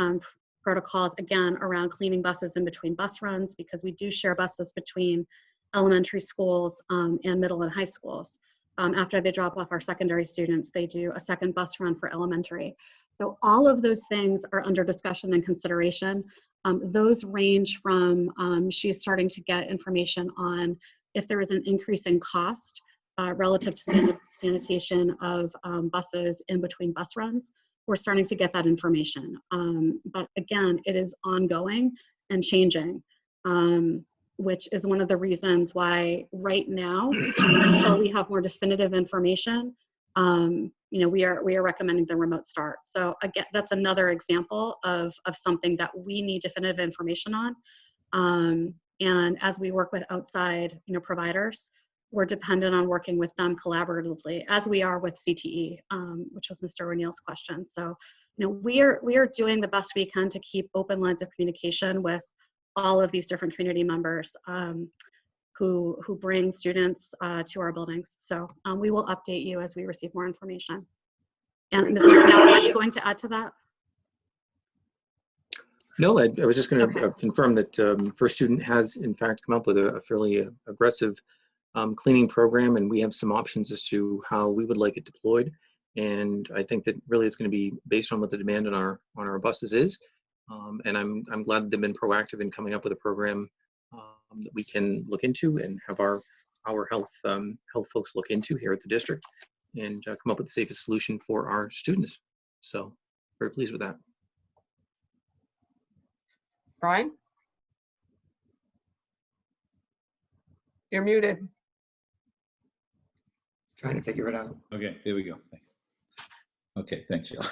protocols, again, around cleaning buses in between bus runs, because we do share buses between elementary schools and middle and high schools. After they drop off our secondary students, they do a second bus run for elementary. So all of those things are under discussion and consideration. Those range from, she's starting to get information on if there is an increase in cost relative to sanitation of buses in between bus runs. We're starting to get that information. But again, it is ongoing and changing, which is one of the reasons why right now, until we have more definitive information, we are recommending the remote start. So again, that's another example of something that we need definitive information on. And as we work with outside, providers, we're dependent on working with them collaboratively, as we are with CTE, which was Mr. O'Neill's question. So, we are doing the best we can to keep open lines of communication with all of these different community members who bring students to our buildings. So we will update you as we receive more information. And Mr. Dowd, are you going to add to that? No, I was just going to confirm that First Student has in fact come up with a fairly aggressive cleaning program, and we have some options as to how we would like it deployed. And I think that really it's going to be based on what the demand on our buses is. And I'm glad that they've been proactive in coming up with a program that we can look into and have our health folks look into here at the district and come up with the safest solution for our students. So very pleased with that. Brian? You're muted. Trying to figure it out. Okay, there we go. Thanks. Okay, thanks, Jill.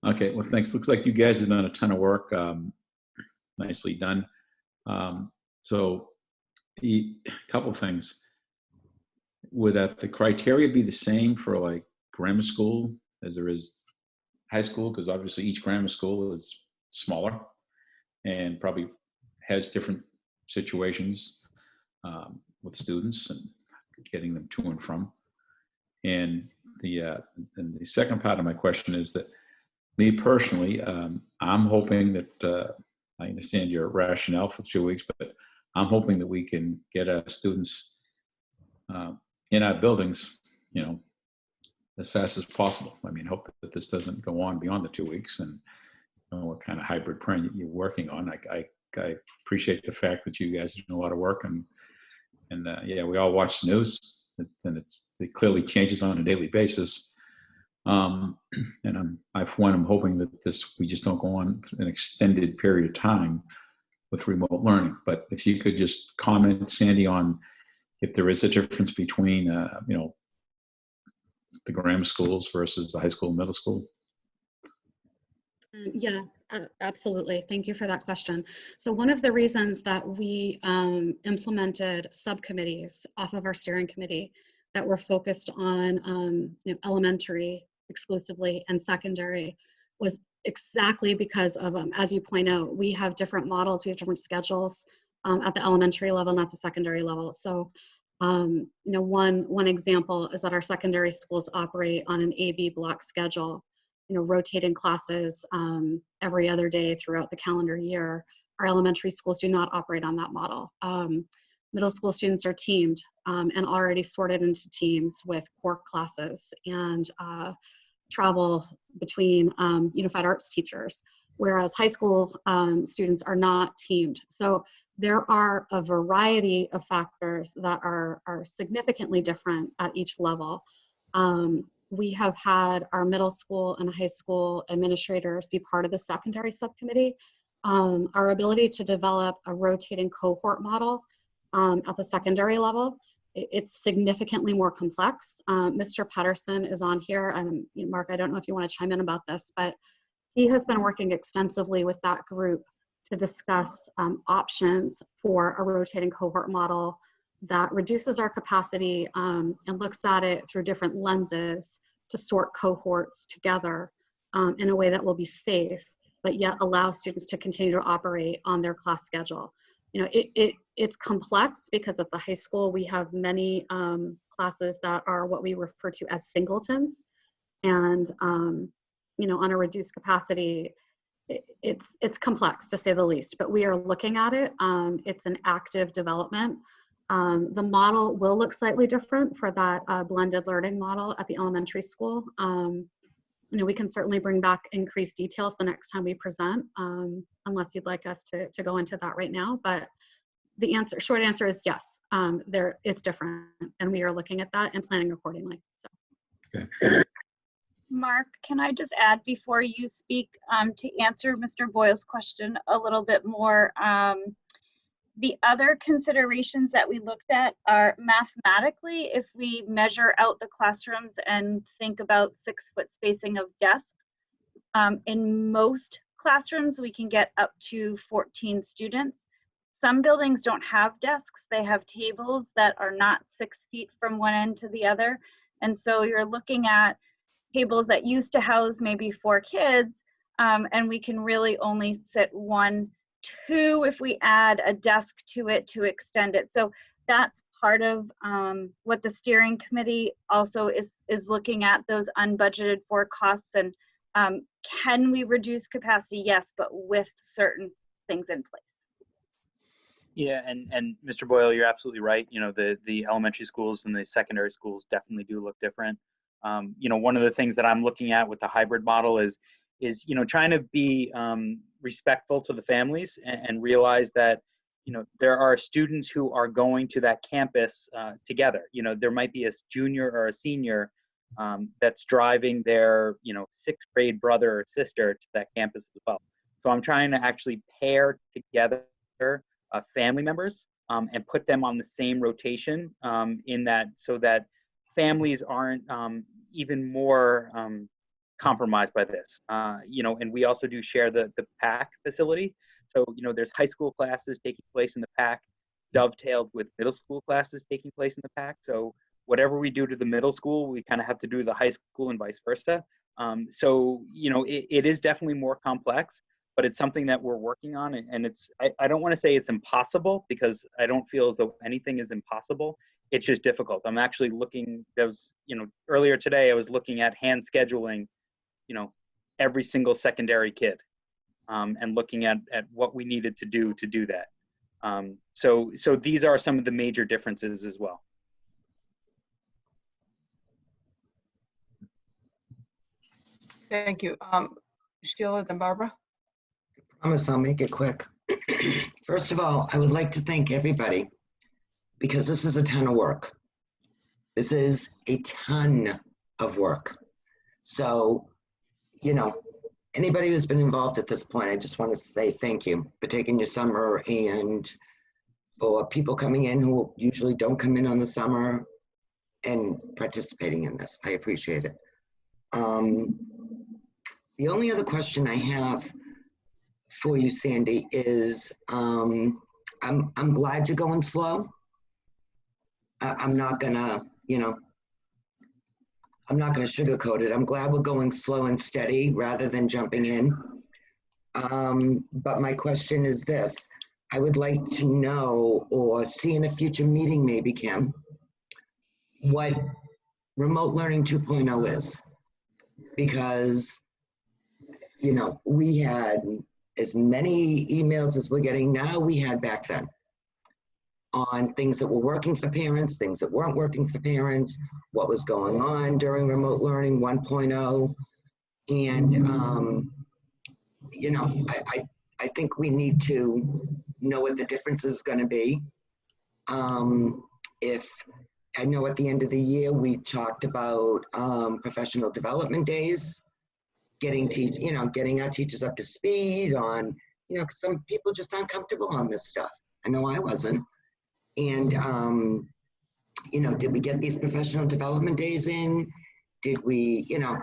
Okay, well, thanks. Looks like you guys have done a ton of work. Nicely done. So a couple things. Would the criteria be the same for like grammar school as there is high school? Because obviously each grammar school is smaller and probably has different situations with students and getting them to and from. And the second part of my question is that me personally, I'm hoping that I understand your rationale for 2 weeks, but I'm hoping that we can get our students in our buildings, as fast as possible. I mean, hope that this doesn't go on beyond the 2 weeks, and what kind of hybrid plan you're working on. I appreciate the fact that you guys are doing a lot of work, and yeah, we all watch the news, and it clearly changes on a daily basis. And for one, I'm hoping that we just don't go on an extended period of time with remote learning. But if you could just comment, Sandy, on if there is a difference between, the grammar schools versus the high school, middle school. Yeah, absolutely. Thank you for that question. So one of the reasons that we implemented subcommittees off of our steering committee that were focused on elementary exclusively and secondary was exactly because of, as you point out, we have different models, we have different schedules at the elementary level and at the secondary level. So one example is that our secondary schools operate on an A-B block schedule, rotating classes every other day throughout the calendar year. Our elementary schools do not operate on that model. Middle school students are teamed and already sorted into teams with core classes and travel between unified arts teachers, whereas high school students are not teamed. So there are a variety of factors that are significantly different at each level. We have had our middle school and high school administrators be part of the secondary subcommittee. Our ability to develop a rotating cohort model at the secondary level, it's significantly more complex. Mr. Patterson is on here, and Mark, I don't know if you want to chime in about this, but he has been working extensively with that group to discuss options for a rotating cohort model that reduces our capacity and looks at it through different lenses to sort cohorts together in a way that will be safe, but yet allow students to continue to operate on their class schedule. you know, it's complex because at the high school we have many classes that are what we refer to as singletons, and you know, on a reduced capacity, it's complex to say the least. But we are looking at it. It's an active development. The model will look slightly different for that blended learning model at the elementary school. You know, we can certainly bring back increased details the next time we present, unless you'd like us to go into that right now. But the short answer is yes, it's different, and we are looking at that and planning accordingly. So. Okay. Mark, can I just add before you speak to answer Mr. Boyle's question a little bit more? The other considerations that we looked at are mathematically, if we measure out the classrooms and think about 6-foot spacing of desks, in most classrooms we can get up to 14 students. Some buildings don't have desks, they have tables that are not 6 feet from one end to the other. And so you're looking at tables that used to house maybe 4 kids, and we can really only sit 1, 2 if we add a desk to it to extend it. So that's part of what the steering committee also is looking at, those unbudgeted for costs. And can we reduce capacity? Yes, but with certain things in place. Yeah, and Mr. Boyle, you're absolutely right. You know, the elementary schools and the secondary schools definitely do look different. You know, one of the things that I'm looking at with the hybrid model is you know, trying to be respectful to the families and realize that, you know, there are students who are going to that campus together. You know, there might be a junior or a senior that's driving their, you know, 6th grade brother or sister to that campus as well. So I'm trying to actually pair together family members and put them on the same rotation in that, so that families aren't even more compromised by this. You know, and we also do share the PAC facility. So, you know, there's high school classes taking place in the PAC, dovetailed with middle school classes taking place in the PAC. So whatever we do to the middle school, we kind of have to do to the high school and vice versa. So, you know, it is definitely more complex, but it's something that we're working on. And it's, I don't want to say it's impossible, because I don't feel as though anything is impossible. It's just difficult. I'm actually looking, you know, earlier today I was looking at hand scheduling, you know, every single secondary kid, and looking at what we needed to do that. So these are some of the major differences as well. Thank you. Sheila, then Barbara. I promise I'll make it quick. First of all, I would like to thank everybody, because this is a ton of work. This is a ton of work. So, you know, anybody who's been involved at this point, I just want to say thank you for taking your summer, and for people coming in who usually don't come in on the summer and participating in this. I appreciate it. The only other question I have for you, Sandy, is I'm glad you're going slow. I'm not gonna, you know, I'm not gonna sugarcoat it. I'm glad we're going slow and steady rather than jumping in. But my question is this: I would like to know, or see in a future meeting maybe, Kim, what remote learning 2.0 is. Because, you know, we had as many emails as we're getting now we had back then on things that were working for parents, things that weren't working for parents, what was going on during remote learning 1.0. And, you know, I think we need to know what the difference is going to be. If I know at the end of the year, we talked about professional development days, getting our teachers up to speed on, you know, 'cause some people just aren't comfortable on this stuff. I know I wasn't. And, you know, did we get these professional development days in? Did we, you know,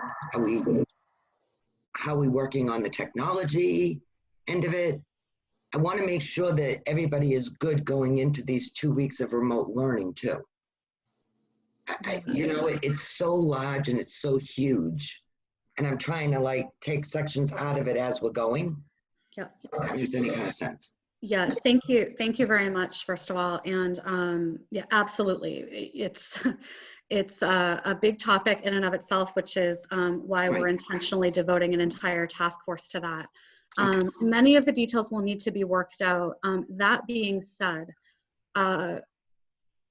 how are we working on the technology end of it? I want to make sure that everybody is good going into these 2 weeks of remote learning too. You know, it's so large and it's so huge. And I'm trying to like take sections out of it as we're going. Yep. If that makes any kind of sense. Yeah, thank you. Thank you very much, first of all. And yeah, absolutely. It's a big topic in and of itself, which is why we're intentionally devoting an entire task force to that. Many of the details will need to be worked out. That being said,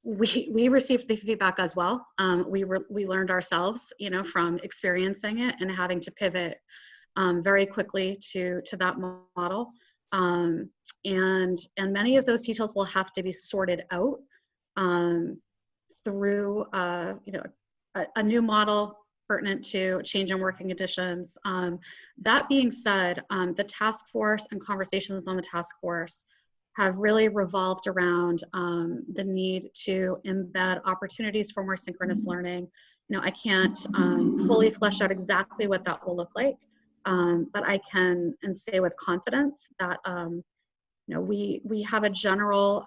we received the feedback as well. We learned ourselves, from experiencing it and having to pivot very quickly to that model. And many of those details will have to be sorted out through a new model pertinent to change in working conditions. That being said, the task force and conversations on the task force have really revolved around the need to embed opportunities for more synchronous learning. I can't fully flesh out exactly what that will look like, but I can and say with confidence that we have a general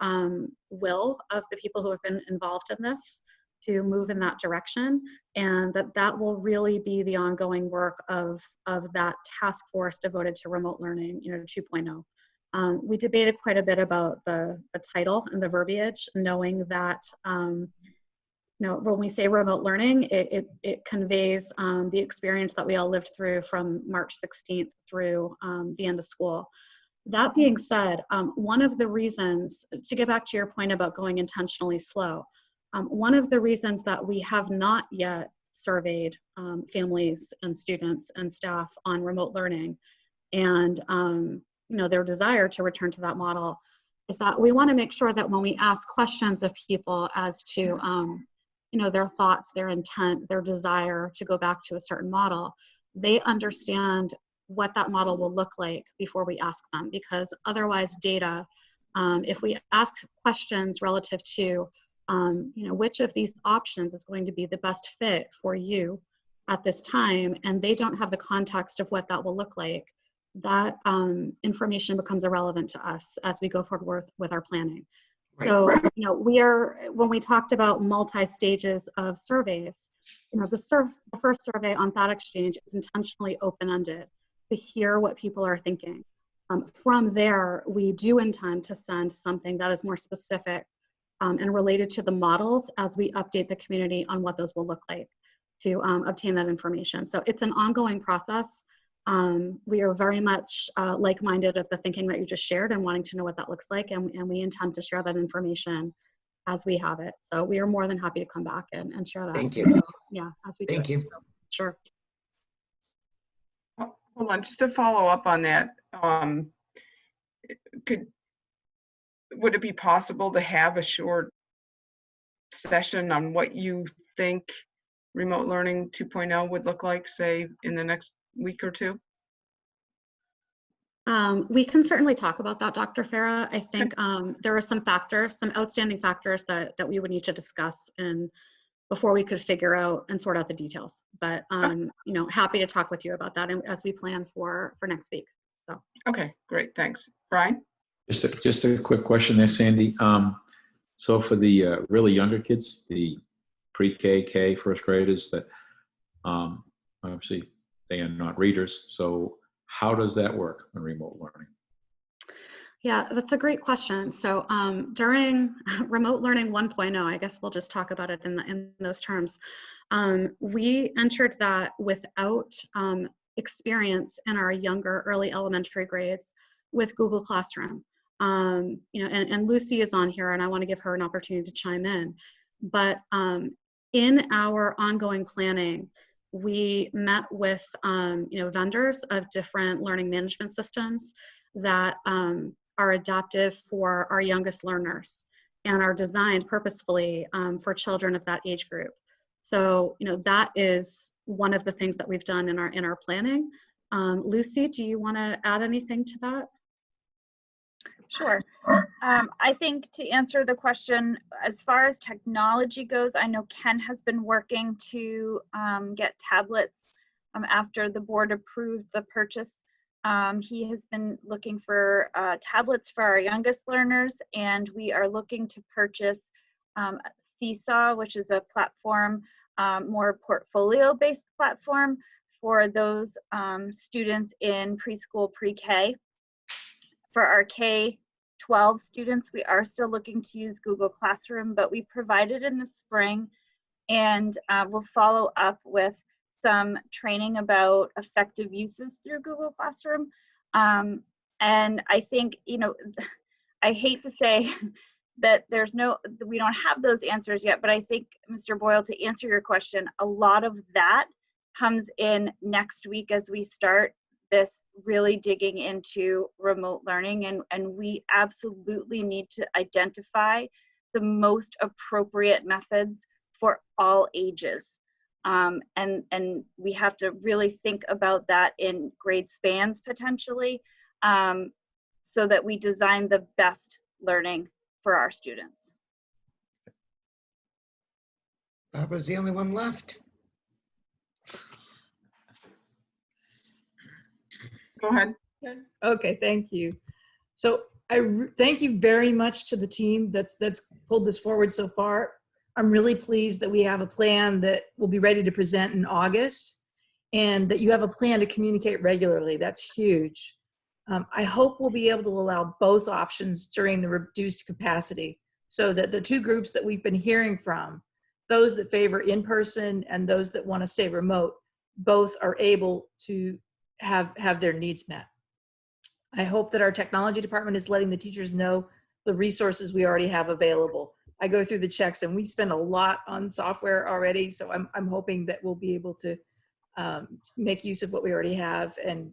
will of the people who have been involved in this to move in that direction, and that will really be the ongoing work of that task force devoted to remote learning 2.0. We debated quite a bit about the title and the verbiage, knowing that when we say remote learning, it conveys the experience that we all lived through from March 16th through the end of school. That being said, one of the reasons, to get back to your point about going intentionally slow, one of the reasons that we have not yet surveyed families and students and staff on remote learning and their desire to return to that model is that we want to make sure that when we ask questions of people as to their thoughts, their intent, their desire to go back to a certain model, they understand what that model will look like before we ask them, because otherwise data, if we ask questions relative to which of these options is going to be the best fit for you at this time, and they don't have the context of what that will look like, that information becomes irrelevant to us as we go forward with our planning. So, when we talked about multi-stages of surveys, the first survey on Thought Exchange is intentionally open-ended to hear what people are thinking. From there, we do intend to send something that is more specific and related to the models as we update the community on what those will look like to obtain that information. So it's an ongoing process. We are very much like-minded of the thinking that you just shared and wanting to know what that looks like, and we intend to share that information as we have it. So we are more than happy to come back and share that. Thank you. So, yeah, as we do. Thank you. So, sure. Hold on, just to follow up on that, would it be possible to have a short session on what you think remote learning 2.0 would look like, say, in the next week or two? We can certainly talk about that, Dr. Farah. I think there are some outstanding factors that we would need to discuss and before we could figure out and sort out the details. But happy to talk with you about that as we plan for next week. So. Okay, great, thanks. Brian? Just a quick question there, Sandy. So for the really younger kids, the pre-K, K, first graders, that obviously they are not readers. So how does that work in remote learning? Yeah, that's a great question. So during remote learning 1.0, I guess we'll just talk about it in those terms. We entered that without experience in our younger early elementary grades with Google Classroom. And Lucy is on here, and I want to give her an opportunity to chime in. But in our ongoing planning, we met with vendors of different learning management systems that are adaptive for our youngest learners and are designed purposefully for children of that age group. So that is one of the things that we've done in our planning. Lucy, do you want to add anything to that? Sure. I think to answer the question, as far as technology goes, I know Ken has been working to get tablets after the board approved the purchase. He has been looking for tablets for our youngest learners, and we are looking to purchase Seesaw, which is a platform, more portfolio-based platform for those students in preschool, pre-K. For our K 12 students, we are still looking to use Google Classroom, but we provided in the spring, and we'll follow up with some training about effective uses through Google Classroom. And I think, you know, I hate to say that we don't have those answers yet, but I think, Mr. Boyle, to answer your question, a lot of that comes in next week as we start this really digging into remote learning, and we absolutely need to identify the most appropriate methods for all ages. And we have to really think about that in grade spans potentially, so that we design the best learning for our students. Barbara's the only one left. Go ahead. Okay, thank you. So thank you very much to the team that's pulled this forward so far. I'm really pleased that we have a plan that will be ready to present in August, and that you have a plan to communicate regularly. That's huge. I hope we'll be able to allow both options during the reduced capacity, so that the two groups that we've been hearing from, those that favor in-person and those that want to stay remote, both are able to have their needs met. I hope that our technology department is letting the teachers know the resources we already have available. I go through the checks and we spend a lot on software already, so I'm hoping that we'll be able to make use of what we already have and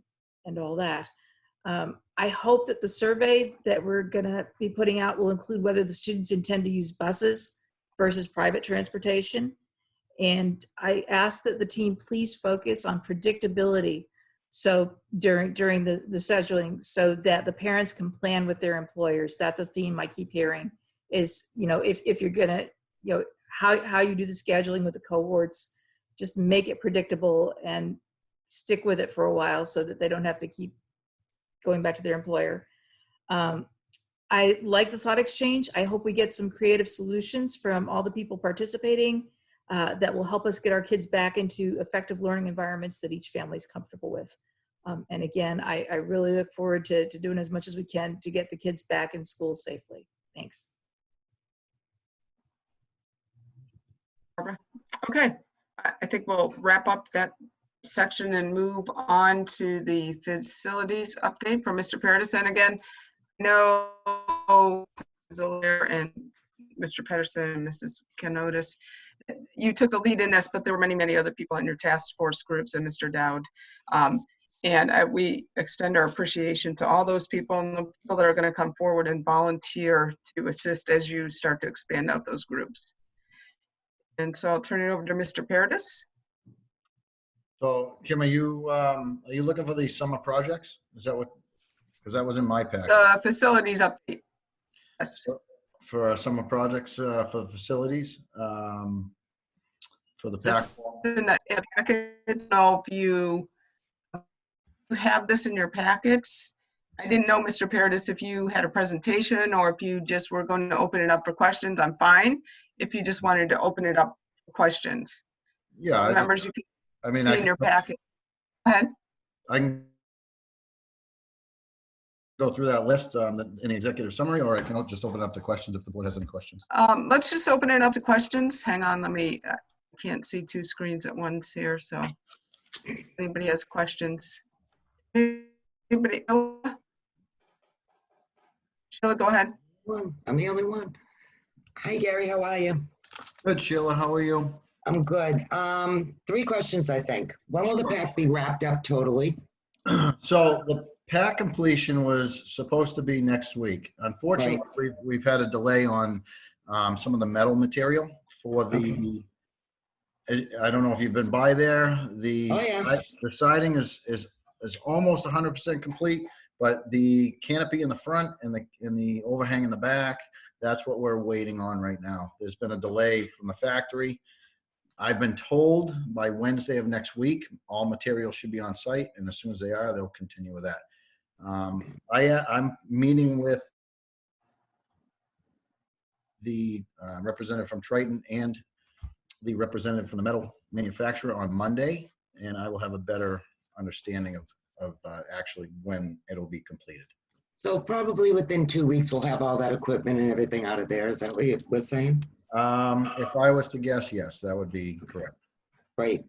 all that. I hope that the survey that we're gonna be putting out will include whether the students intend to use buses versus private transportation. And I ask that the team please focus on predictability, so during the scheduling, so that the parents can plan with their employers. That's a theme I keep hearing is, you know, if you're gonna, you know, how you do the scheduling with the cohorts, just make it predictable and stick with it for a while so that they don't have to keep going back to their employer. I like the thought exchange. I hope we get some creative solutions from all the people participating that will help us get our kids back into effective learning environments that each family is comfortable with. And again, I really look forward to doing as much as we can to get the kids back in school safely. Thanks. Barbara. Okay, I think we'll wrap up that section and move on to the facilities update from Mr. Paradis. And again, no, Zolaire and Mr. Pedersen and Mrs. Kanotis, you took the lead in this, but there were many other people on your task force groups and Mr. Dowd. And we extend our appreciation to all those people and the people that are going to come forward and volunteer to assist as you start to expand out those groups. And so I'll turn it over to Mr. Paradis. So Kim, are you looking for these summer projects? Is that what, because that was in my pack. Facilities update. Yes. For summer projects for facilities, for the pack. In the packet, know if you have this in your packets. I didn't know, Mr. Paradis, if you had a presentation or if you just were going to open it up for questions. I'm fine if you just wanted to open it up for questions. Yeah, members, you can see in your packet. Go ahead. I can go through that list in the executive summary, or I can just open it up to questions if the board has any questions. Let's just open it up to questions. Hang on, I can't see two screens at once here, so if anybody has questions. Anybody? Sheila, go ahead. I'm the only one. Hi, Gary, how are you? Good, Sheila, how are you? I'm good. 3 questions, I think. When will the pack be wrapped up totally? So the pack completion was supposed to be next week. Unfortunately, we've had a delay on some of the metal material for the, I don't know if you've been by there. The siding is almost 100% complete, but the canopy in the front and the overhang in the back, that's what we're waiting on right now. There's been a delay from the factory. I've been told by Wednesday of next week, all materials should be on site, and as soon as they are, they'll continue with that. I'm meeting with the representative from Triton and the representative from the metal manufacturer on Monday, and I will have a better understanding of actually when it'll be completed. So probably within 2 weeks, we'll have all that equipment and everything out of there. Is that what you were saying? If I was to guess, yes, that would be correct. Great.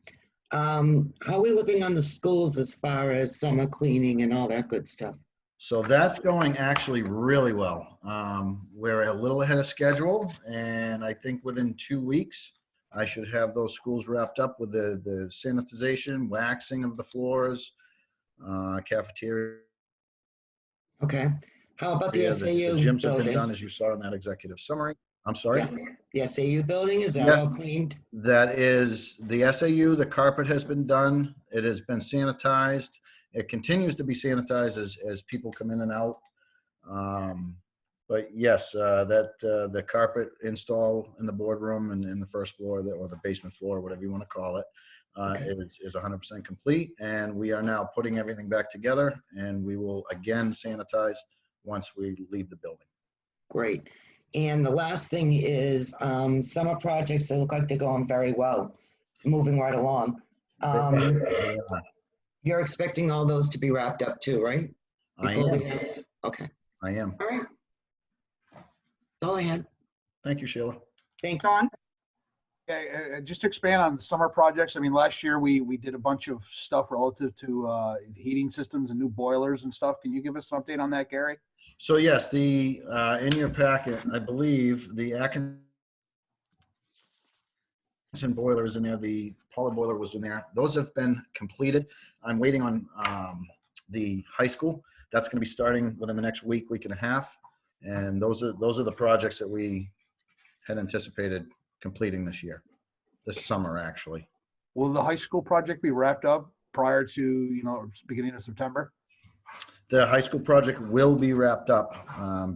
How are we looking on the schools as far as summer cleaning and all that good stuff? So that's going actually really well. We're a little ahead of schedule, and I think within 2 weeks, I should have those schools wrapped up with the sanitization, waxing of the floors, cafeteria. Okay. How about the The SAU gyms have been building? done, as you saw in that executive summary. I'm sorry? Yeah. The SAU building, is that Yeah. all cleaned? That is the SAU, the carpet has been done. It has been sanitized. It continues to be sanitized as people come in and out. But yes, the carpet install in the boardroom and in the first floor or the basement floor, whatever you want to call it, is 100% complete. And we are now putting everything back together, and we will again sanitize once we leave the building. Great. And the last thing is summer projects that look like they're going very well, moving right along. You're expecting all those to be wrapped up too, right? I Before am. we have, okay. I am. All right. That's all I had. Thank you, Sheila. Thanks. Dawn? Yeah, just to expand on the summer projects, I mean, last year we did a bunch of stuff relative to heating systems and new boilers and stuff. Can you give us an update on that, Gary? So yes, in your packet, I believe the Atkinson boiler is in there, the Pollard boiler was in there. Those have been completed. I'm waiting on the high school. That's going to be starting within the next week and a half. And those are the projects that we had anticipated completing this summer, actually. Will the high school project be wrapped up prior to, beginning of September? The high school project will be wrapped up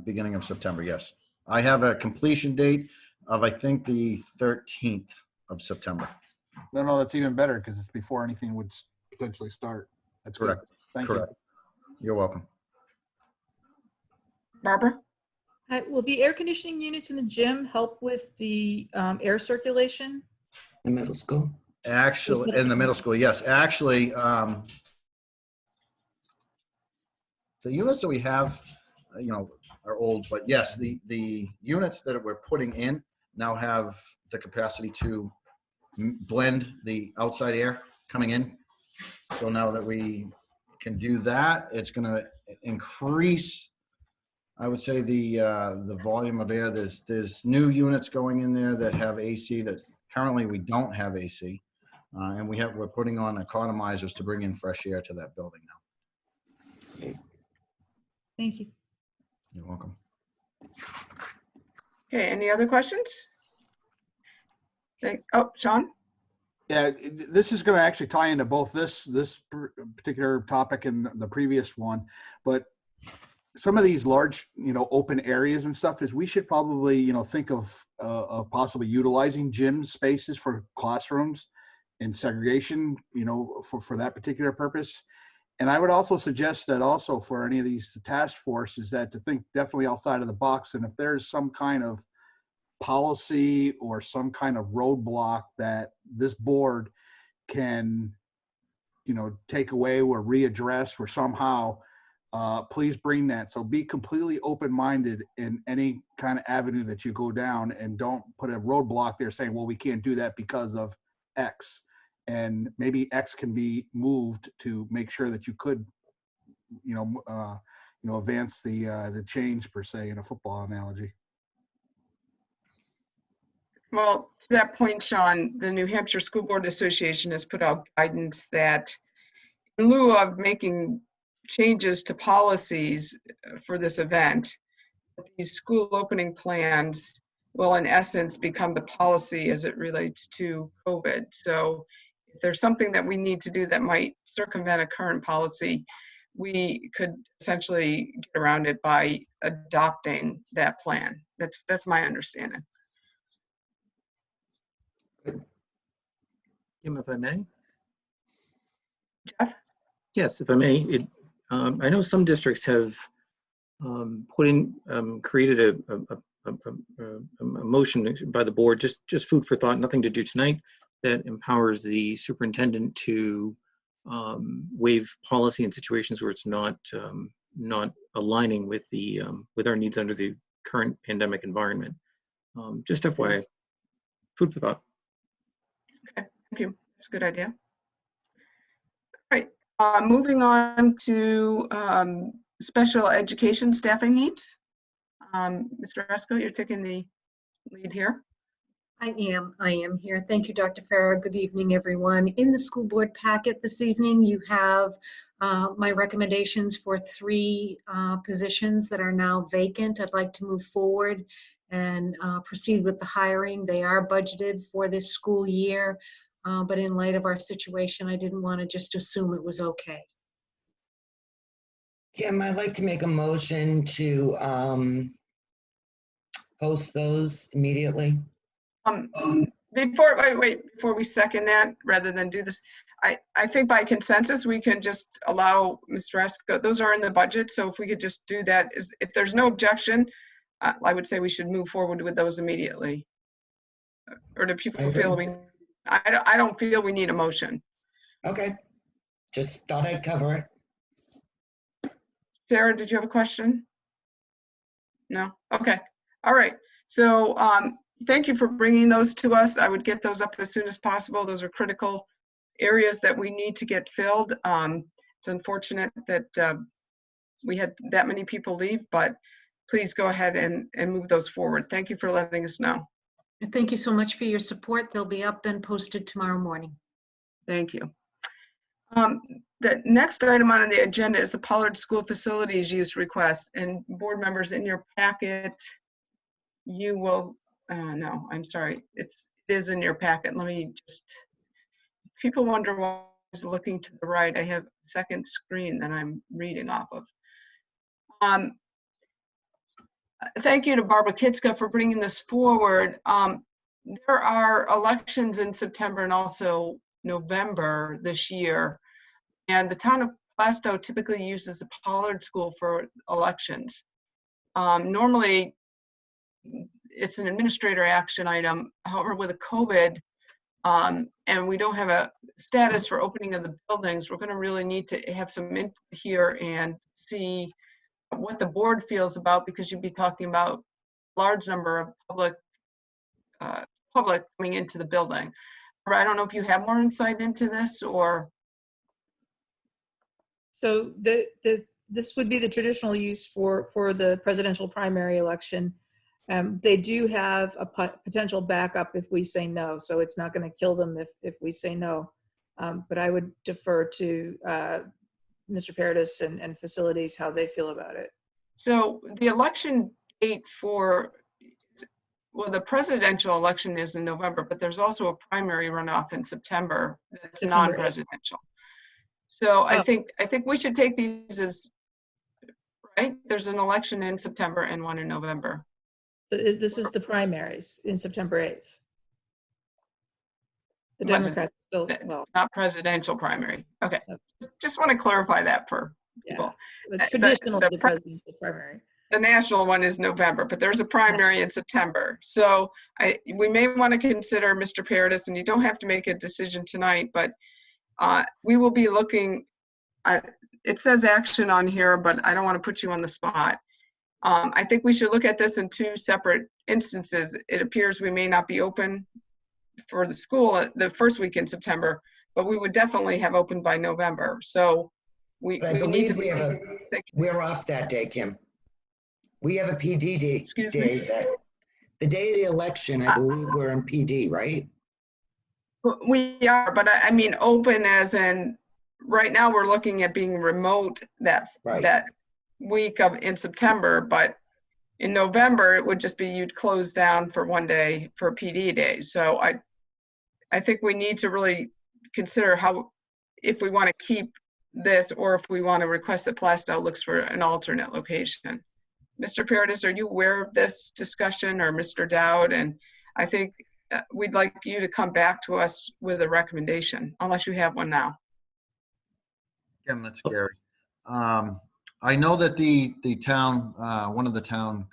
beginning of September, yes. I have a completion date of, I think, the 13th of September. No, that's even better because it's before anything would potentially start. That's correct. Good. Thank correct. You're welcome. Barbara? Will the air conditioning units in the gym help with the air circulation? In middle school? Actually, in the middle school, yes. Actually, the units that we have, are old, but yes, the units that we're putting in now have the capacity to blend the outside air coming in. So now that we can do that, it's going to increase, I would say, the volume of air. There's new units going in there that have AC that currently we don't have AC, and we're putting on economizers to bring in fresh air to that building now. Thank you. You're welcome. Okay, any other questions? Sean? Yeah, this is going to actually tie into both this particular topic and the previous one, but some of these large, open areas and stuff is we should probably, think of possibly utilizing gym spaces for classrooms and segregation, for that particular purpose. And I would also suggest that also for any of these task forces that to think definitely outside of the box. And if there's some kind of policy or some kind of roadblock that this board can, take away or readdress or somehow, please bring that. So be completely open-minded in any kind of avenue that you go down, and don't put a roadblock there saying, well, we can't do that because of X. And maybe X can be moved to make sure that you could, advance the change per se in a football analogy. Well, to that point, Sean, the New Hampshire School Board Association has put out guidance that in lieu of making changes to policies for this event, these school opening plans will in essence become the policy as it relates to COVID. So if there's something that we need to do that might circumvent a current policy, we could essentially get around it by adopting that plan. That's my understanding. Kim, if I may? Jeff? Yes, if I may. I know some districts have created a motion by the board, just food for thought, nothing to do tonight, that empowers the superintendent to waive policy in situations where it's not not aligning with the with our needs under the current pandemic environment. Just FYI, food for thought. Okay, thank you. That's a good idea. All right, moving on to special education staffing needs. Mr. Esco, you're taking the lead here. I am here. Thank you, Dr. Farah. Good evening, everyone. In the school board packet this evening, you have my recommendations for 3 positions that are now vacant. I'd like to move forward and proceed with the hiring. They are budgeted for this school year, but in light of our situation, I didn't want to just assume it was okay. Kim, I'd like to make a motion to post those immediately. Before we second that, rather than do this, I think by consensus, we can just allow Mr. Esco, those are in the budget, so if we could just do that, if there's no objection, I would say we should move forward with those immediately. Or do people feel I don't feel we need a motion. Okay, just thought I'd cover it. Sarah, did you have a question? No? Okay, all right. So thank you for bringing those to us. I would get those up as soon as possible. Those are critical areas that we need to get filled. It's unfortunate that we had that many people leave, but please go ahead and move those forward. Thank you for letting us know. And thank you so much for your support. They'll be up and posted tomorrow morning. Thank you. The next item on the agenda is the Pollard School Facilities Use Request. And board members, in your packet, you will, no, I'm sorry, it is in your packet. Let me just, people wonder why I was looking to the right. I have a second screen that I'm reading off of. Thank you to Barbara Kitska for bringing this forward. There are elections in September and also November this year, and the town of Plastow typically uses the Pollard School for elections. Normally, it's an administrator action item. However, with a COVID, and we don't have a status for opening of the buildings, we're going to really need to have some input here and see what the board feels about, because you'd be talking about a large number of public coming into the building. I don't know if you have more insight into this, or. So this would be the traditional use for the presidential primary election. They do have a potential backup if we say no, so it's not going to kill them if we say no. But I would defer to Mr. Paradis and facilities how they feel about it. So the election date for, well, the presidential election is in November, but there's also a primary runoff in September that's non-presidential. So I think we should take these as, right? There's an election in September and one in November. This is the primaries in September 8th. The Democrats still, well. Not presidential primary. Okay. Just want to clarify that for people. It's traditional the presidential primary. The national one is November, but there's a primary in September. So we may want to consider Mr. Paradis, and you don't have to make a decision tonight, but we will be looking at, it says action on here, but I don't want to put you on the spot. I think we should look at this in 2 separate instances. It appears we may not be open for the school the first week in September, but we would definitely have opened by November. So we need to we're off that day, Kim. We have a PD day. Excuse me? The day of the election, I believe we're in PD, right? We are, but I mean open as in, right now we're looking at being remote that week in September, but in November it would just be you'd close down for 1 day for a PD day. So I think we need to really consider how, if we want to keep this or if we want to request that Plastow looks for an alternate location. Mr. Paradis, are you aware of this discussion, or Mr. Dowd? And I think we'd like you to come back to us with a recommendation, unless you have one now. Kim, that's Gary. I know that the town, one of the town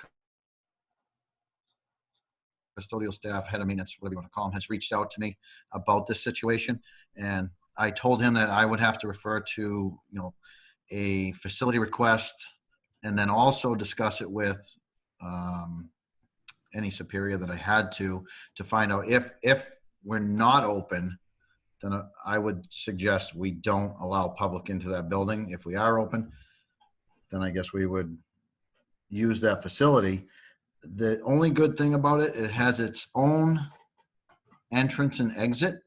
custodial staff, head of maintenance, whatever you want to call him, has reached out to me about this situation, and I told him that I would have to refer to, a facility request and then also discuss it with any superior that I had to find out if we're not open, then I would suggest we don't allow public into that building. If we are open, then I guess we would use that facility. The only good thing about it, it has its own entrance and exit,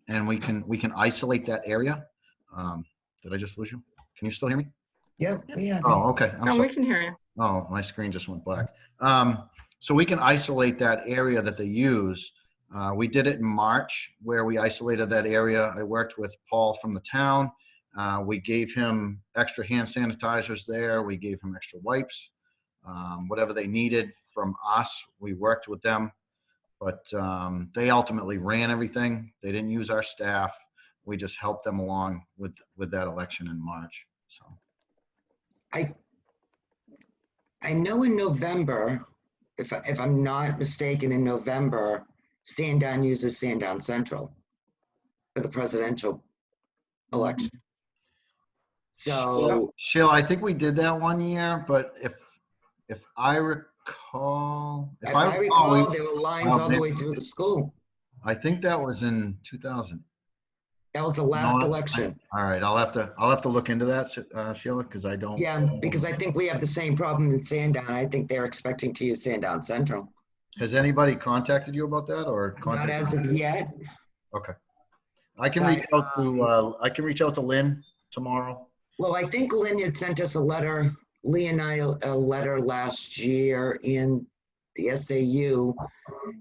and we can isolate that area. Did I just lose you? Can you still hear me? Yeah, yeah. Oh, okay. I'm No, sorry. we can hear you. Oh, my screen just went black. So we can isolate that area that they use. We did it in March where we isolated that area. I worked with Paul from the town. We gave him extra hand sanitizers there. We gave him extra wipes. Whatever they needed from us, we worked with them. But they ultimately ran everything. They didn't use our staff. We just helped them along with that election in March. So I know in November, if I'm not mistaken, in November, Sandown uses Sandown Central for the presidential election. So Sheila, I think we did that one year, but if I recall, if I recall, there were lines all the way through the school. I think that was in 2000. That was the last election. All right, I'll have to look into that, Sheila, because I don't. Yeah, because I think we have the same problem in Sandown. I think they're expecting to use Sandown Central. Has anybody contacted you about that, or Not as of yet. Okay, I can reach out to Lynn tomorrow. Well, I think Lynn had sent us a letter, Lee and I, a letter last year in the SAU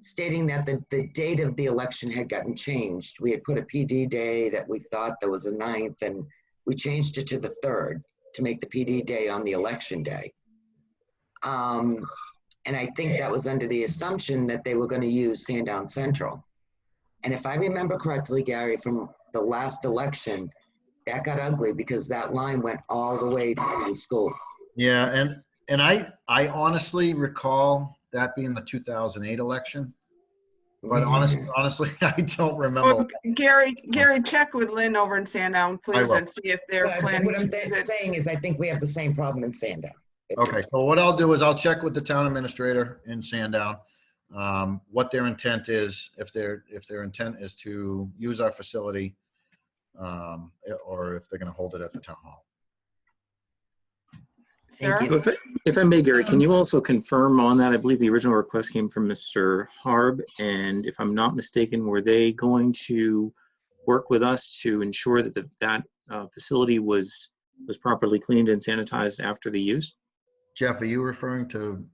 stating that the date of the election had gotten changed. We had put a PD day that we thought that was the 9th, and we changed it to the 3rd to make the PD day on the election day. And I think that was under the assumption that they were going to use Sandown Central. And if I remember correctly, Gary, from the last election, that got ugly because that line went all the way to the school. Yeah, and I honestly recall that being the 2008 election, but honestly, I don't remember. Well, Gary, check with Lynn over in Sandown, please, and see if they're planning What I'm to use it. saying is I think we have the same problem in Sandown. Okay, so what I'll do is I'll check with the town administrator in Sandown, what their intent is, if their intent is to use our facility, or if they're going to hold it at the town hall. Sarah? If I may, Gary, can you also confirm on that? I believe the original request came from Mr. Harb, and if I'm not mistaken, were they going to work with us to ensure that that facility was properly cleaned and sanitized after the use? Jeff, are you referring to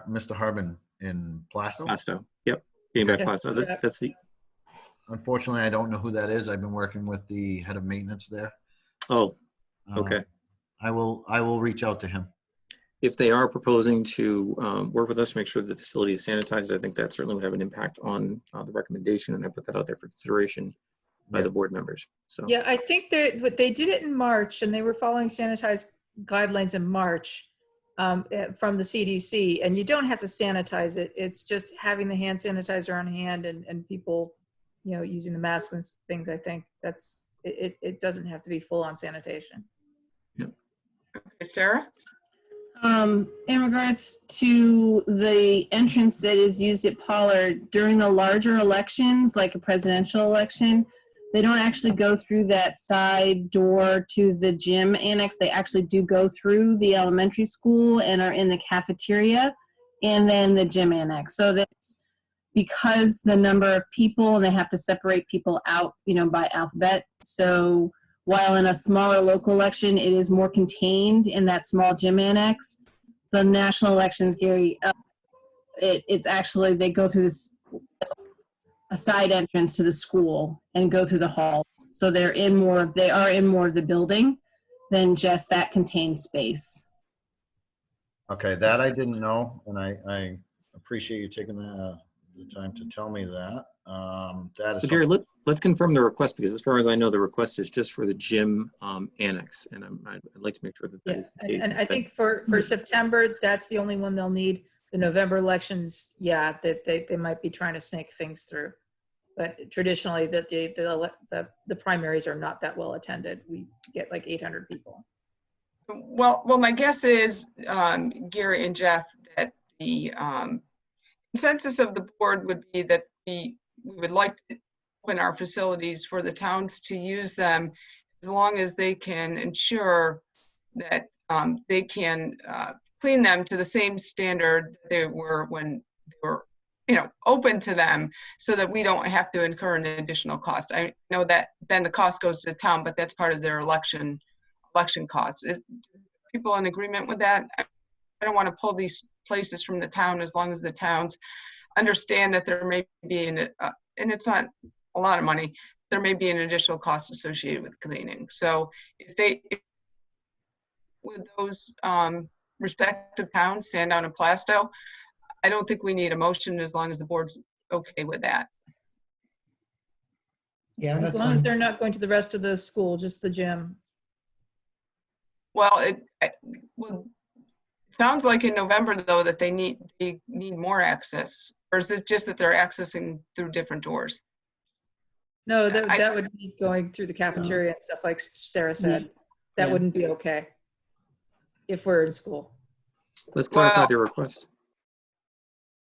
Mr. Harbin in Plasto? Plasto, yep. Being back Plasto. That's the. Unfortunately, I don't know who that is. I've been working with the head of maintenance there. Oh, okay. I will reach out to him. If they are proposing to work with us to make sure the facility is sanitized, I think that certainly would have an impact on the recommendation, and I put that out there for consideration by the board members. So yeah, I think that they did it in March, and they were following sanitized guidelines in March from the CDC, and you don't have to sanitize it. It's just having the hand sanitizer on hand and people, using the masks and things. I think that's it. It doesn't have to be full on sanitation. Sarah? In regards to the entrance that is used at Pollard during the larger elections, like a presidential election, they don't actually go through that side door to the gym annex. They actually do go through the elementary school and are in the cafeteria and then the gym annex. So that's because the number of people, and they have to separate people out, by alphabet. So while in a smaller local election, it is more contained in that small gym annex. The national elections, Gary, it's actually, they go through a side entrance to the school and go through the halls. So they are in more of the building than just that contained space. Okay, that I didn't know, and I appreciate you taking the time to tell me that. That is so Gary, let's confirm the request, because as far as I know, the request is just for the gym annex, and I'd like to make sure that is the case. And I think for September, that's the only one they'll need. The November elections, yeah, that they might be trying to snake things through. But traditionally, the primaries are not that well attended. We get like 800 people. Well, my guess is, Gary and Jeff, that the consensus of the board would be that we would like to open our facilities for the towns to use them as long as they can ensure that they can clean them to the same standard they were when they were, open to them, so that we don't have to incur an additional cost. I know that then the cost goes to the town, but that's part of their election costs. Is people in agreement with that? I don't want to pull these places from the town as long as the towns understand that there may be and it's not a lot of money, there may be an additional cost associated with cleaning. So with those respective towns, Sandown and Plastow, I don't think we need a motion as long as the board's okay with that. Yeah, As long as they're not going to the rest of the school, just the gym. Well, it sounds like in November though that they need more access, or is it just that they're accessing through different doors? No, that would be going through the cafeteria and stuff like Sarah said. That wouldn't be okay if we're in school. Let's clarify the request.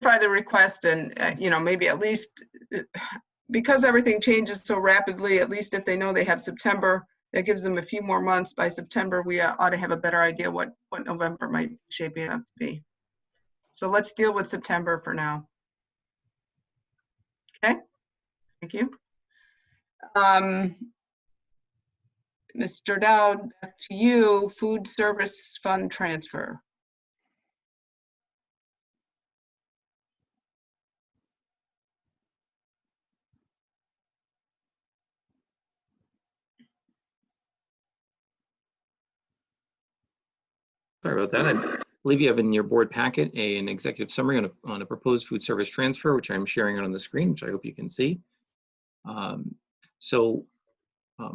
Clarify the request, and maybe at least because everything changes so rapidly, at least if they know they have September, that gives them a few more months. By September, we ought to have a better idea what November might be shaping up to be. So let's deal with September for now. Okay, thank you. Mr. Dowd, back to you. Food service fund transfer. Sorry about that. I believe you have in your board packet an executive summary on a proposed food service transfer, which I'm sharing on the screen, which I hope you can see.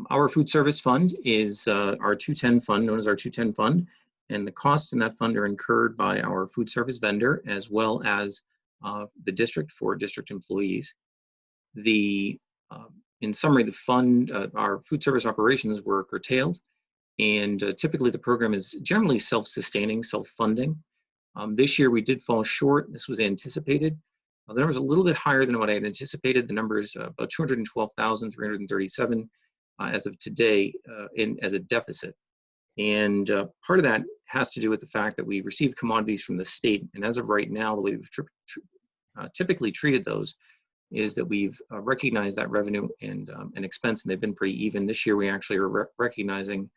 Our food service fund is our 210 fund, known as our 210 fund, and the costs in that fund are incurred by our food service vendor as well as the district for district employees. In summary, the fund, our food service operations were curtailed, and typically the program is generally self-sustaining, self-funding. This year we did fall short. This was anticipated. The number is a little bit higher than what I had anticipated. The number is about 212,337 as of today as a deficit. And part of that has to do with the fact that we received commodities from the state. And as of right now, the way we've typically treated those is that we've recognized that revenue and expense, and they've been pretty even. This year we actually are recognizing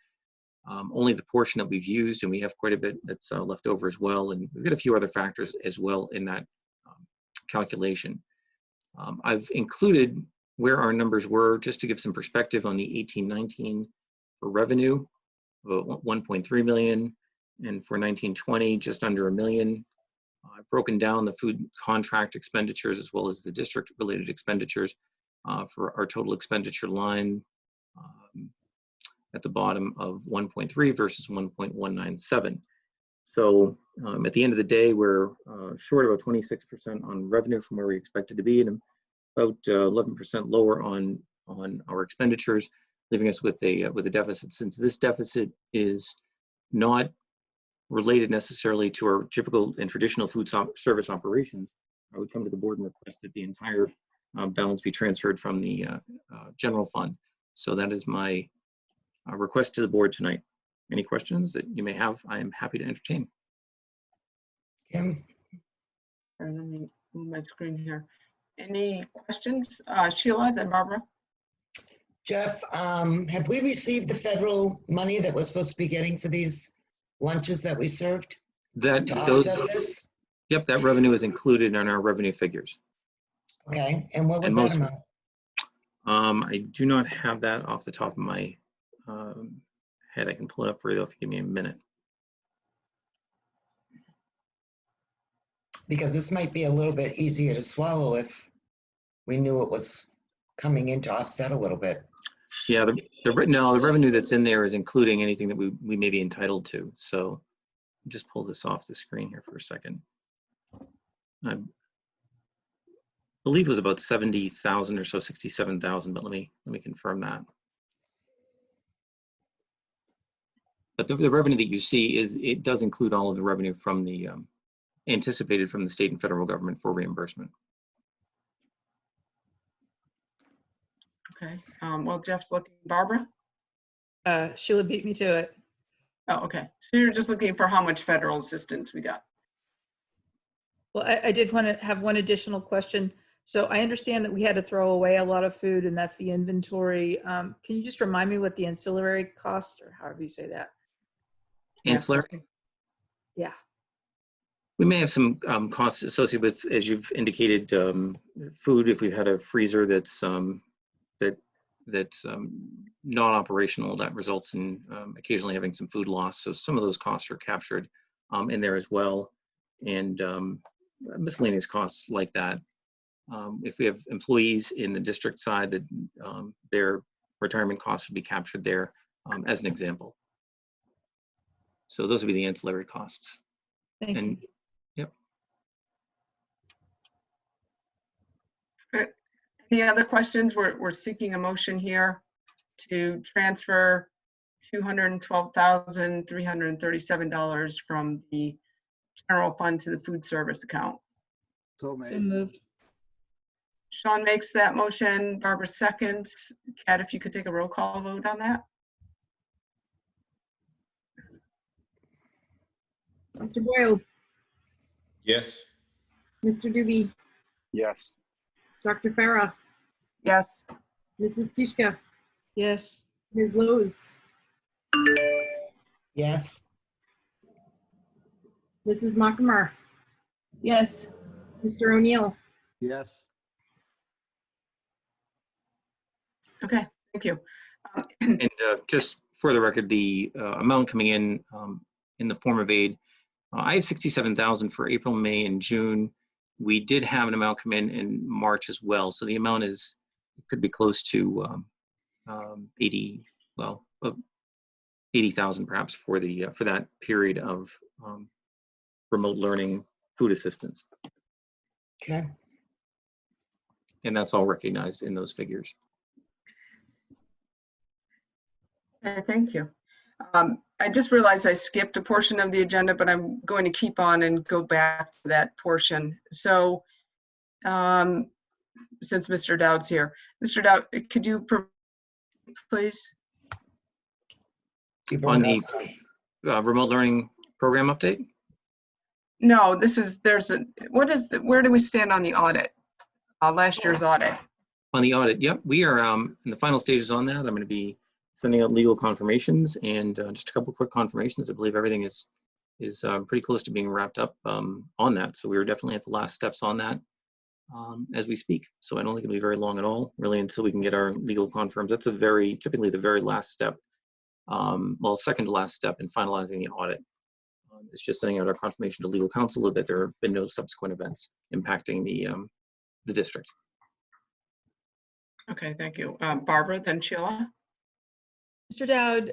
only the portion that we've used, and we have quite a bit that's left over as well. And we've got a few other factors as well in that calculation. I've included where our numbers were just to give some perspective on the 18-19 for revenue, about 1.3 million, and for 19-20, just under $1 million. I've broken down the food contract expenditures as well as the district related expenditures for our total expenditure line at the bottom of 1.3 versus 1.197. So at the end of the day, we're short about 26% on revenue from where we expected to be, and about 11% lower on our expenditures, leaving us with a deficit. Since this deficit is not related necessarily to our typical and traditional food service operations, I would come to the board and request that the entire balance be transferred from the general fund. So that is my request to the board tonight. Any questions that you may have, I am happy to entertain. Kim? Let me move my screen here. Any questions? Sheila, then Barbara. Jeff, have we received the federal money that we're supposed to be getting for these lunches that we served? Yep, that revenue is included in our revenue figures. Okay, and what was that amount? I do not have that off the top of my head. I can pull it up for you if you give me a minute. Because this might be a little bit easier to swallow if we knew it was coming in to offset a little bit. Yeah, the revenue that's in there is including anything that we may be entitled to. So just pull this off the screen here for a second. I believe it was about 70,000 or so, 67,000, but let me confirm that. But the revenue that you see it does include all of the revenue from the anticipated from the state and federal government for reimbursement. Okay, well, Jeff's looking. Barbara? Sheila beat me to it. Oh, okay. So you're just looking for how much federal assistance we got. Well, I did want to have one additional question. So I understand that we had to throw away a lot of food, and that's the inventory. Can you just remind me what the ancillary cost, or however you say that? Ancillary? Yeah. We may have some costs associated with, as you've indicated, food. If we've had a freezer that's non-operational, that results in occasionally having some food loss. So some of those costs are captured in there as well, and miscellaneous costs like that. If we have employees in the district side, that their retirement costs would be captured there as an example. So those would be the ancillary costs. Thank you. Yep. Okay. Any other questions? We're seeking a motion here to transfer $212,337 from the general fund to the food service account. So made. So moved. Sean makes that motion. Barbara seconds. Kat, if you could take a roll call vote on that. Mr. Boyle, Yes. Mr. Doobie, Yes. Dr. Farah, Yes. Mrs. Kishka, Yes. Ms. Lowe's, Yes. Mrs. Mockamer, Yes. Mr. O'Neill. Yes. Okay, thank you. And just for the record, the amount coming in the form of aid, I have 67,000 for April, May, and June. We did have an amount come in March as well, so the amount could be close to 80,000 perhaps for that period of remote learning food assistance. Okay. And that's all recognized in those figures. Okay, thank you. I just realized I skipped a portion of the agenda, but I'm going to keep on and go back to that portion. So since Mr. Dowd's here, Mr. Dowd, could you please? On the remote learning program update? No, where do we stand on the audit? Last year's audit. On the audit, yep, we are in the final stages on that. I'm going to be sending out legal confirmations and just a couple quick confirmations. I believe everything is pretty close to being wrapped up on that. So we were definitely at the last steps on that as we speak. So I don't think it'll be very long at all, really, until we can get our legal confirms. That's typically the very last step. Well, second to last step in finalizing the audit. It's just sending out our confirmation to legal counsel that there have been no subsequent events impacting the district. Okay, thank you. Barbara, then Sheila. Mr. Dowd,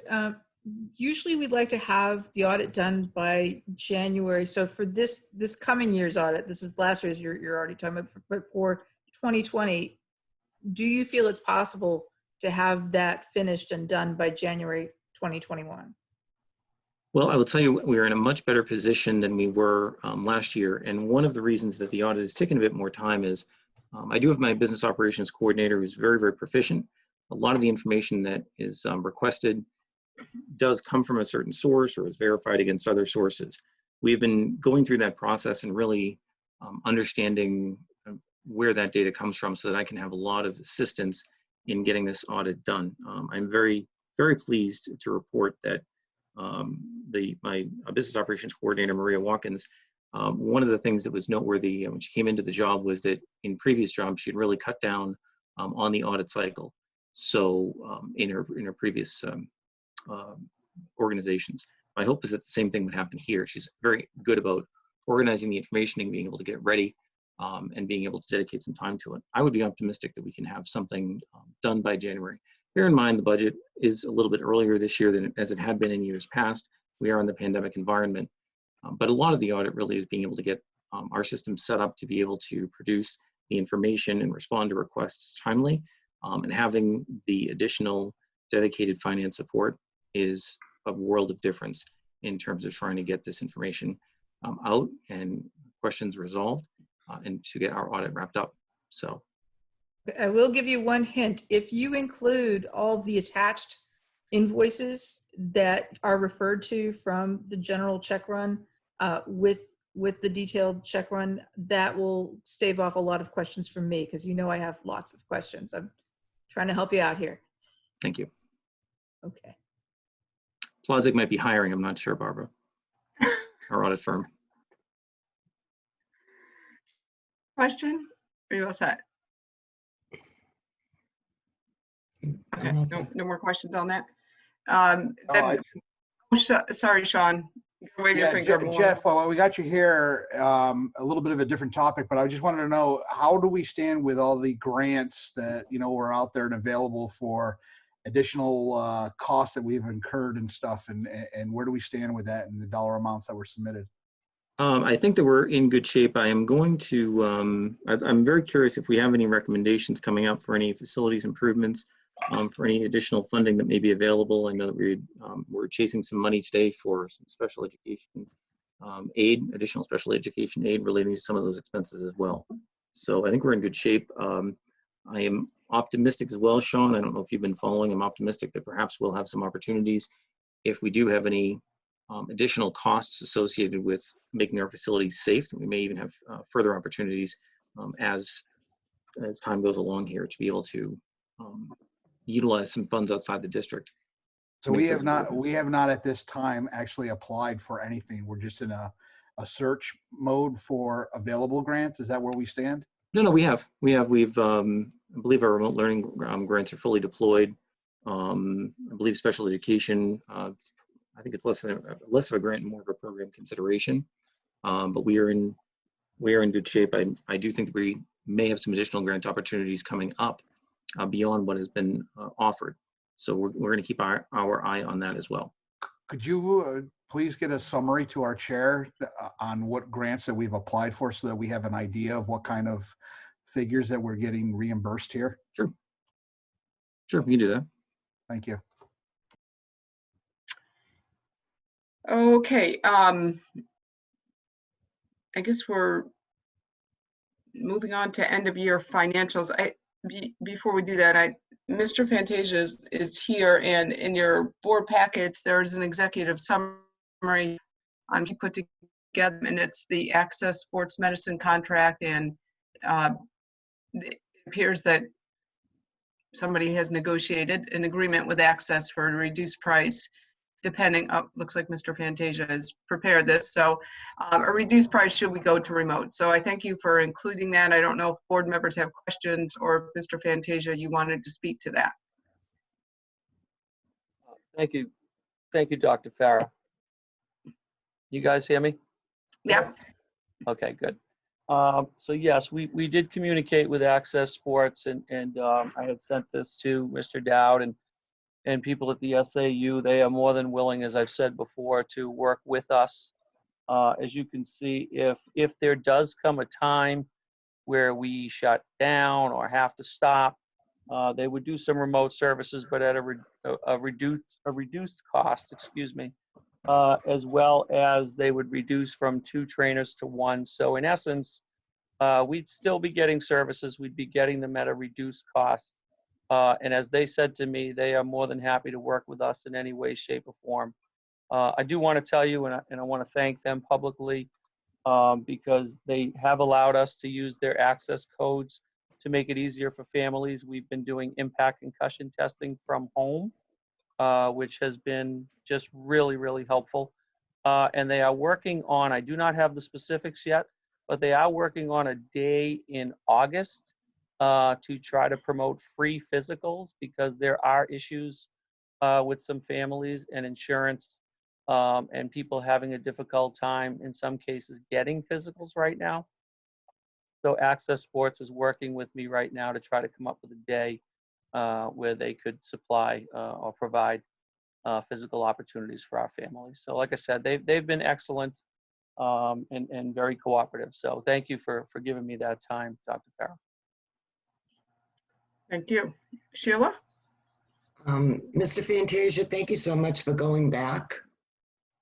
usually we'd like to have the audit done by January. So for this coming year's audit, this is last year's, you're already talking about, but for 2020, do you feel it's possible to have that finished and done by January 2021? Well, I will tell you, we are in a much better position than we were last year. And one of the reasons that the audit has taken a bit more time is I do have my business operations coordinator who's very, very proficient. A lot of the information that is requested does come from a certain source or is verified against other sources. We've been going through that process and really understanding where that data comes from so that I can have a lot of assistance in getting this audit done. I'm very, very pleased to report that my business operations coordinator, Maria Watkins, one of the things that was noteworthy when she came into the job was that in previous jobs, she'd really cut down on the audit cycle. So in her previous organizations, my hope is that the same thing would happen here. She's very good about organizing the information and being able to get ready and being able to dedicate some time to it. I would be optimistic that we can have something done by January. Bear in mind, the budget is a little bit earlier this year than as it had been in years past. We are in the pandemic environment, but a lot of the audit really is being able to get our system set up to be able to produce the information and respond to requests timely. And having the additional dedicated finance support is a world of difference in terms of trying to get this information out and questions resolved and to get our audit wrapped up. So I will give you one hint. If you include all of the attached invoices that are referred to from the general check run with the detailed check run, that will stave off a lot of questions from me, because you know I have lots of questions. I'm trying to help you out here. thank you. Okay. Plozig might be hiring, I'm not sure, Barbara. Our audit firm. Question? Are you all set? Okay, no more questions on that. Sorry, Sean. Wave your finger. Jeff, well, we got you here, a little bit of a different topic, but I just wanted to know, how do we stand with all the grants that, you know, are out there and available for additional costs that we've incurred and stuff, and where do we stand with that and the dollar amounts that were submitted? I think that we're in good shape. I am going to, I'm very curious if we have any recommendations coming up for any facilities improvements, for any additional funding that may be available. I know that we're chasing some money today for some special education aid, additional special education aid relating to some of those expenses as well. So I think we're in good shape. I am optimistic as well, Sean. I don't know if you've been following. I'm optimistic that perhaps we'll have some opportunities if we do have any additional costs associated with making our facilities safe. We may even have further opportunities as time goes along here to be able to utilize some funds outside the district. So we have not at this time actually applied for anything. We're just in a search mode for available grants. Is that where we stand? No, we have. I believe our remote learning grants are fully deployed. I believe special education, I think it's less of a grant and more of a program consideration. But we are in good shape. I do think that we may have some additional grant opportunities coming up beyond what has been offered. So we're going to keep our eye on that as well. Could you please get a summary to our chair on what grants that we've applied for, so that we have an idea of what kind of figures that we're getting reimbursed here? Sure, we can do that. Thank you. Okay, I guess we're moving on to end of year financials. Before we do that, Mr. Fantasia is here, and in your board packets, there's an executive summary he put together, and it's the Access Sports Medicine contract, and it appears that somebody has negotiated an agreement with Access for a reduced price, depending, looks like Mr. Fantasia has prepared this. So a reduced price should we go to remote. So I thank you for including that. I don't know if board members have questions, or if Mr. Fantasia, you wanted to speak to that. Thank you, Dr. Farah. You guys hear me? Yes. Okay, good. So yes, we did communicate with Access Sports, and I had sent this to Mr. Dowd and people at the SAU. They are more than willing, as I've said before, to work with us. As you can see, if there does come a time where we shut down or have to stop, they would do some remote services, but at a reduced cost, excuse me, as well as they would reduce from 2 trainers to 1. So in essence, we'd still be getting services. We'd be getting them at a reduced cost. And as they said to me, they are more than happy to work with us in any way, shape, or form. I do want to tell you, and I want to thank them publicly, because they have allowed us to use their access codes to make it easier for families. We've been doing impact concussion testing from home, which has been just really, really helpful. And they are working on, I do not have the specifics yet, but they are working on a day in August to try to promote free physicals, because there are issues with some families and insurance and people having a difficult time in some cases getting physicals right now. So Access Sports is working with me right now to try to come up with a day where they could supply or provide physical opportunities for our families. So like I said, they've been excellent and very cooperative. So thank you for giving me that time, Dr. Farrell. Thank you. Sheila? Mr. Fantasia, thank you so much for going back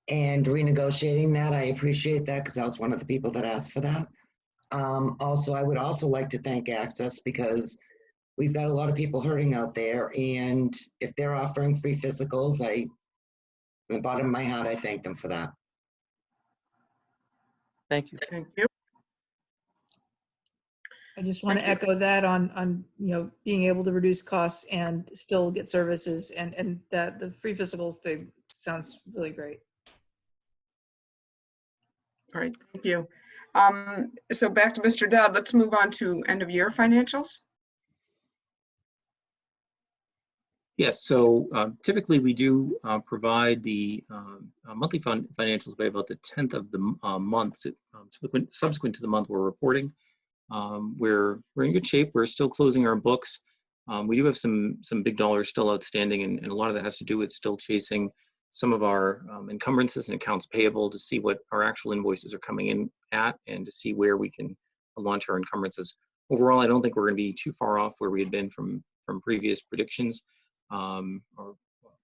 and renegotiating that. I appreciate that because I was one of the people that asked for that. Also, I would also like to thank Access because we've got a lot of people hurting out there, and if they're offering free physicals, from the bottom of my heart, I thank them for that. Thank you. Thank you. I just want to echo that on being able to reduce costs and still get services, and that the free physicals thing sounds really great. All right, thank you. So back to Mr. Dowd, let's move on to end of year financials. Yes, so typically we do provide the monthly financials by about the 10th of the month, subsequent to the month we're reporting. We're in good shape. We're still closing our books. We do have some big dollars still outstanding, and a lot of that has to do with still chasing some of our encumbrances and accounts payable to see what our actual invoices are coming in at and to see where we can launch our encumbrances. Overall, I don't think we're going to be too far off where we had been from previous predictions or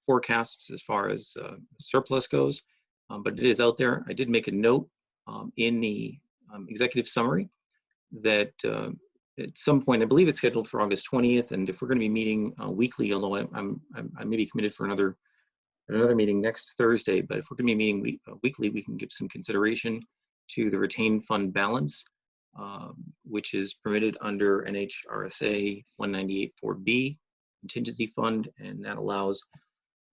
forecasts as far as surplus goes, but it is out there. I did make a note in the executive summary that at some point, I believe it's scheduled for August 20th, and if we're going to be meeting weekly, although I may be committed for another meeting next Thursday, but if we're going to be meeting weekly, we can give some consideration to the retained fund balance, which is permitted under NHRSA 198.4B contingency fund, and that allows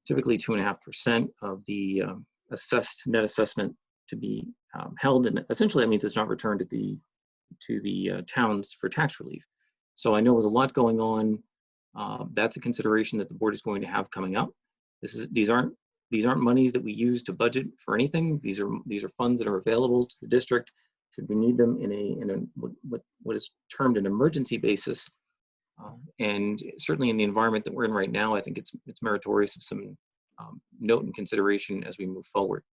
typically 2.5% of the assessed net assessment to be held, and essentially that means it's not returned to the towns for tax relief. So I know there's a lot going on. That's a consideration that the board is going to have coming up. These aren't monies that we use to budget for anything. These are funds that are available to the district should we need them in what is termed an emergency basis. And certainly in the environment that we're in right now, I think it's meritorious of some note and consideration as we move forward.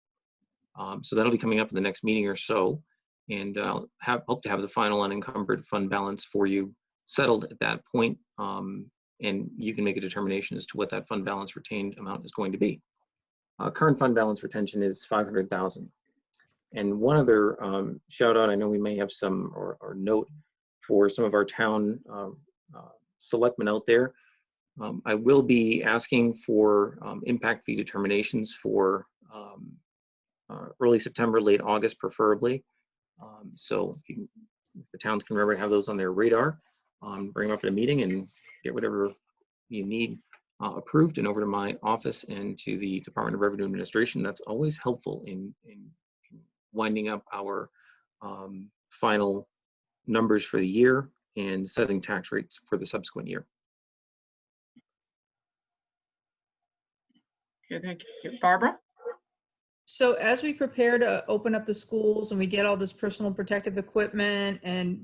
So that'll be coming up in the next meeting or so, and I'll hope to have the final unencumbered fund balance for you settled at that point, and you can make a determination as to what that fund balance retained amount is going to be. Current fund balance retention is $500,000. And one other shout out, I know we may have some or note for some of our town selectmen out there. I will be asking for impact fee determinations for early September, late August, preferably. So if the towns can remember to have those on their radar, bring them up at a meeting and get whatever you need approved and over to my office and to the Department of Revenue Administration. That's always helpful in winding up our final numbers for the year and setting tax rates for the subsequent year. Okay, thank you. Barbara? So as we prepare to open up the schools and we get all this personal protective equipment and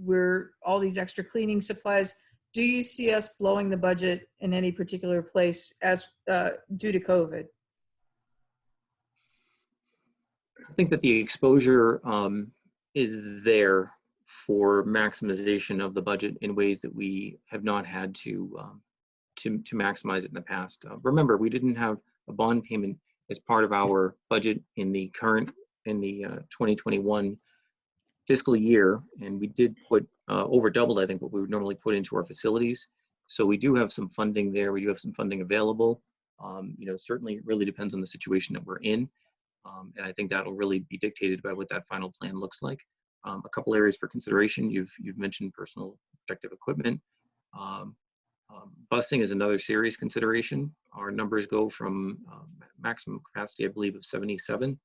all these extra cleaning supplies, do you see us blowing the budget in any particular place as due to COVID? I think that the exposure is there for maximization of the budget in ways that we have not had to maximize it in the past. Remember, we didn't have a bond payment as part of our budget in the 2021 fiscal year, and we did put over doubled, I think, what we would normally put into our facilities. So we do have some funding there. We do have some funding available. Certainly it really depends on the situation that we're in. And I think that'll really be dictated by what that final plan looks like. A couple areas for consideration. You've mentioned personal protective equipment. Busing is another serious consideration. Our numbers go from maximum capacity, I believe, of 77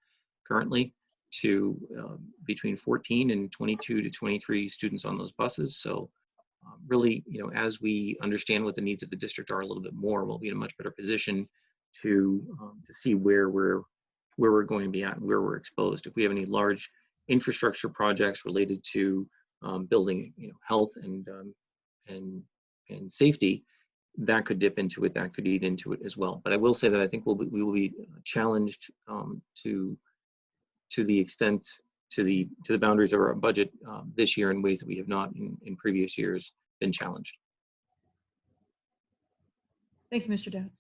currently to between 14 and 22 to 23 students on those buses. So really, as we understand what the needs of the district are a little bit more, we'll be in a much better position to see where we're going to be at and where we're exposed. If we have any large infrastructure projects related to building, health and safety, that could dip into it, that could eat into it as well. But I will say that I think we will be challenged to the extent, to the boundaries of our budget this year in ways that we have not in previous years been challenged. Thank you, Mr. Dowd.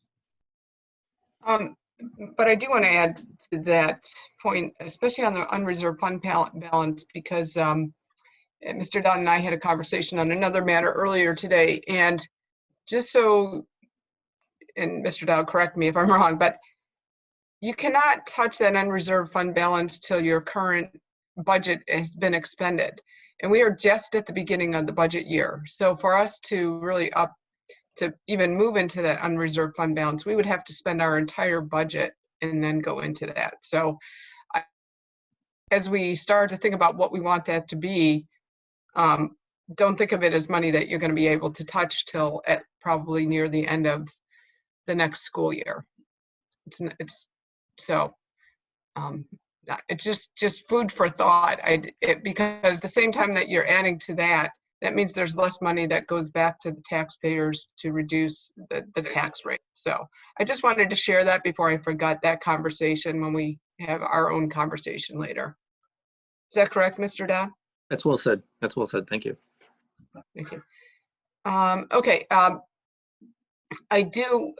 But I do want to add to that point, especially on the unreserved fund balance, because Mr. Dodd and I had a conversation on another matter earlier today, and just so, and Mr. Dodd, correct me if I'm wrong, but you cannot touch that unreserved fund balance till your current budget has been expended. And we are just at the beginning of the budget year. So for us to really to even move into that unreserved fund balance, we would have to spend our entire budget and then go into that. So as we start to think about what we want that to be, don't think of it as money that you're going to be able to touch till at probably near the end of the next school year. It's just food for thought. Because the same time that you're adding to that, that means there's less money that goes back to the taxpayers to reduce the tax rate. So I just wanted to share that before I forgot that conversation when we have our own conversation later. Is that correct, Mr. Dodd? That's well said. That's well said. Thank you. Thank you. Okay. I do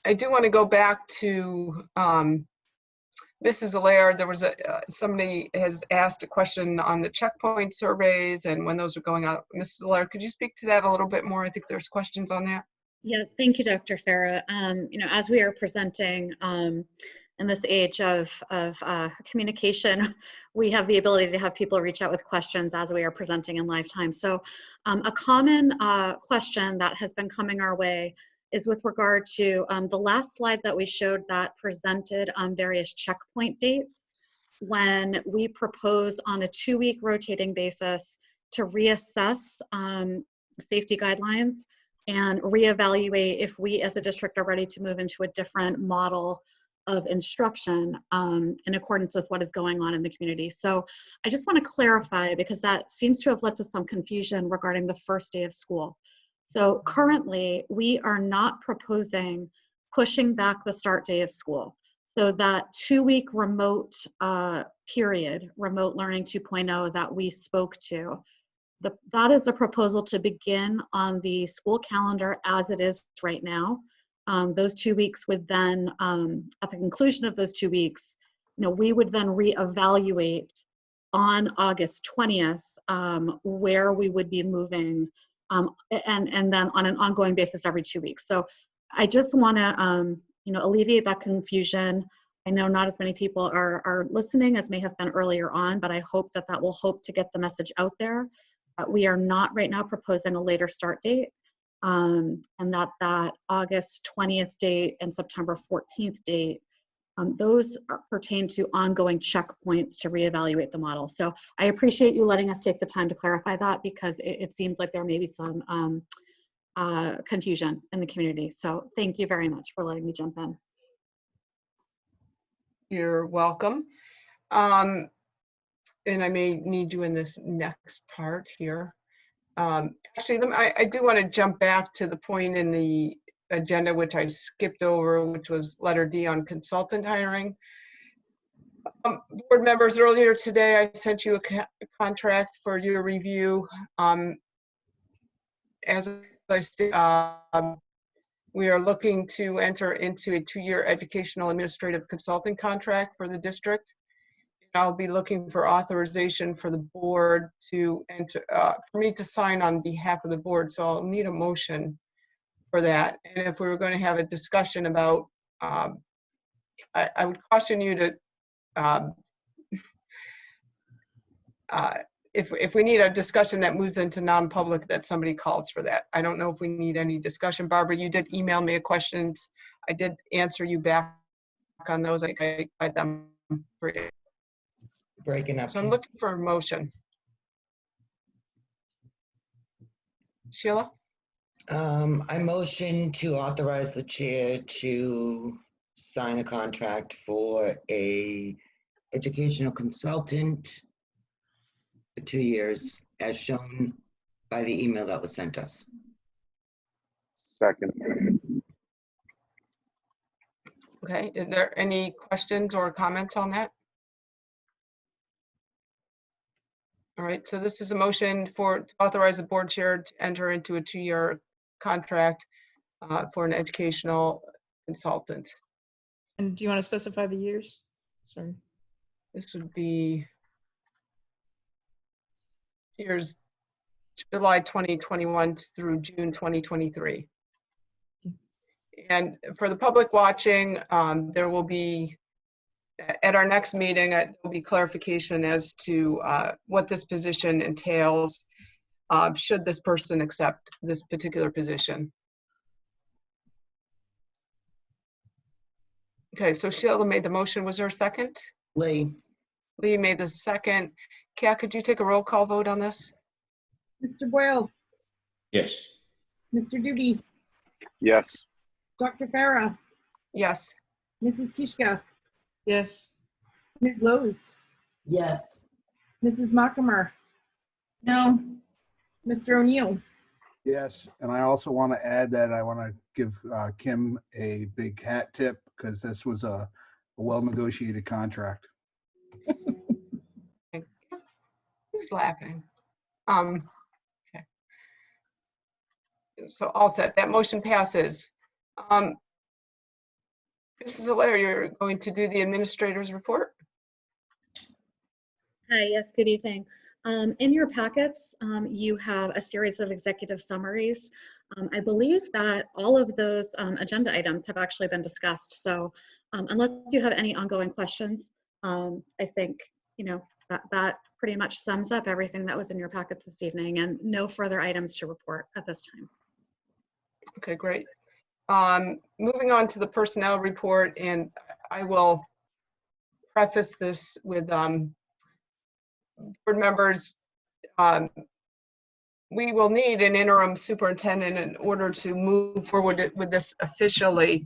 want to go back to Mrs. Allaire. There was somebody has asked a question on the checkpoint surveys and when those are going out. Mrs. Allaire, could you speak to that a little bit more? I think there's questions on that. Yeah, thank you, Dr. Farah. As we are presenting in this age of communication, we have the ability to have people reach out with questions as we are presenting in live time. So a common question that has been coming our way is with regard to the last slide that we showed that presented various checkpoint dates when we propose on a 2-week rotating basis to reassess safety guidelines and reevaluate if we as a district are ready to move into a different model of instruction in accordance with what is going on in the community. So I just want to clarify, because that seems to have led to some confusion regarding the first day of school. So currently, we are not proposing pushing back the start day of school. So that 2-week remote period, remote learning 2.0 that we spoke to, that is a proposal to begin on the school calendar as it is right now. Those 2 weeks would then, at the conclusion of those 2 weeks, we would then reevaluate on August 20th where we would be moving, and then on an ongoing basis every 2 weeks. So I just want to alleviate that confusion. I know not as many people are listening as may have been earlier on, but I hope that will help to get the message out there. We are not right now proposing a later start date, and that August 20th date and September 14th date, those pertain to ongoing checkpoints to reevaluate the model. So I appreciate you letting us take the time to clarify that, because it seems like there may be some confusion in the community. So thank you very much for letting me jump in. You're welcome. And I may need you in this next part here. Actually, I do want to jump back to the point in the agenda which I skipped over, which was letter D on consultant hiring. Board members, earlier today I sent you a contract for your review. As I stated, we are looking to enter into a 2-year educational administrative consulting contract for the district. I'll be looking for authorization for the board to enter, for me to sign on behalf of the board. So I'll need a motion for that. And if we were going to have a discussion about, I would caution you to, if we need a discussion that moves into non-public, that somebody calls for that. I don't know if we need any discussion. Barbara, you did email me a questions. I did answer you back on those. I got them for you. Breaking up. So I'm looking for a motion. Sheila? I motion to authorize the chair to sign a contract for a educational consultant for 2 years, as shown by the email that was sent us. Second. Okay, is there any questions or comments on that? All right, so this is a motion to authorize the board chair to enter into a 2-year contract for an educational consultant. And do you want to specify the years? Sorry. This would be years July 2021 through June 2023. And for the public watching, there will be, at our next meeting, there will be clarification as to what this position entails, should this person accept this particular position. Okay, so Sheila made the motion. Was there a second? Lee. Lee made the second. Kat, could you take a roll call vote on this? Mr. Boyle, Yes. Mr. Doobie, Yes. Dr. Farah, Yes. Mrs. Kishka, Yes. Ms. Lowe's, Yes. Mrs. Mockamer, No. Mr. O'Neill. Yes, and I also want to add that I want to give Kim a big hat tip because this was a well-negotiated contract. Who's laughing? Okay. So all set, that motion passes. Mrs. Allaire, you're going to do the administrator's report? Hi, yes, good evening. In your packets, you have a series of executive summaries. I believe that all of those agenda items have actually been discussed. So unless you have any ongoing questions, I think, you know, that pretty much sums up everything that was in your packets this evening, and no further items to report at this time. Okay, great. Moving on to the personnel report, and I will preface this with board members. We will need an interim superintendent in order to move forward with this officially.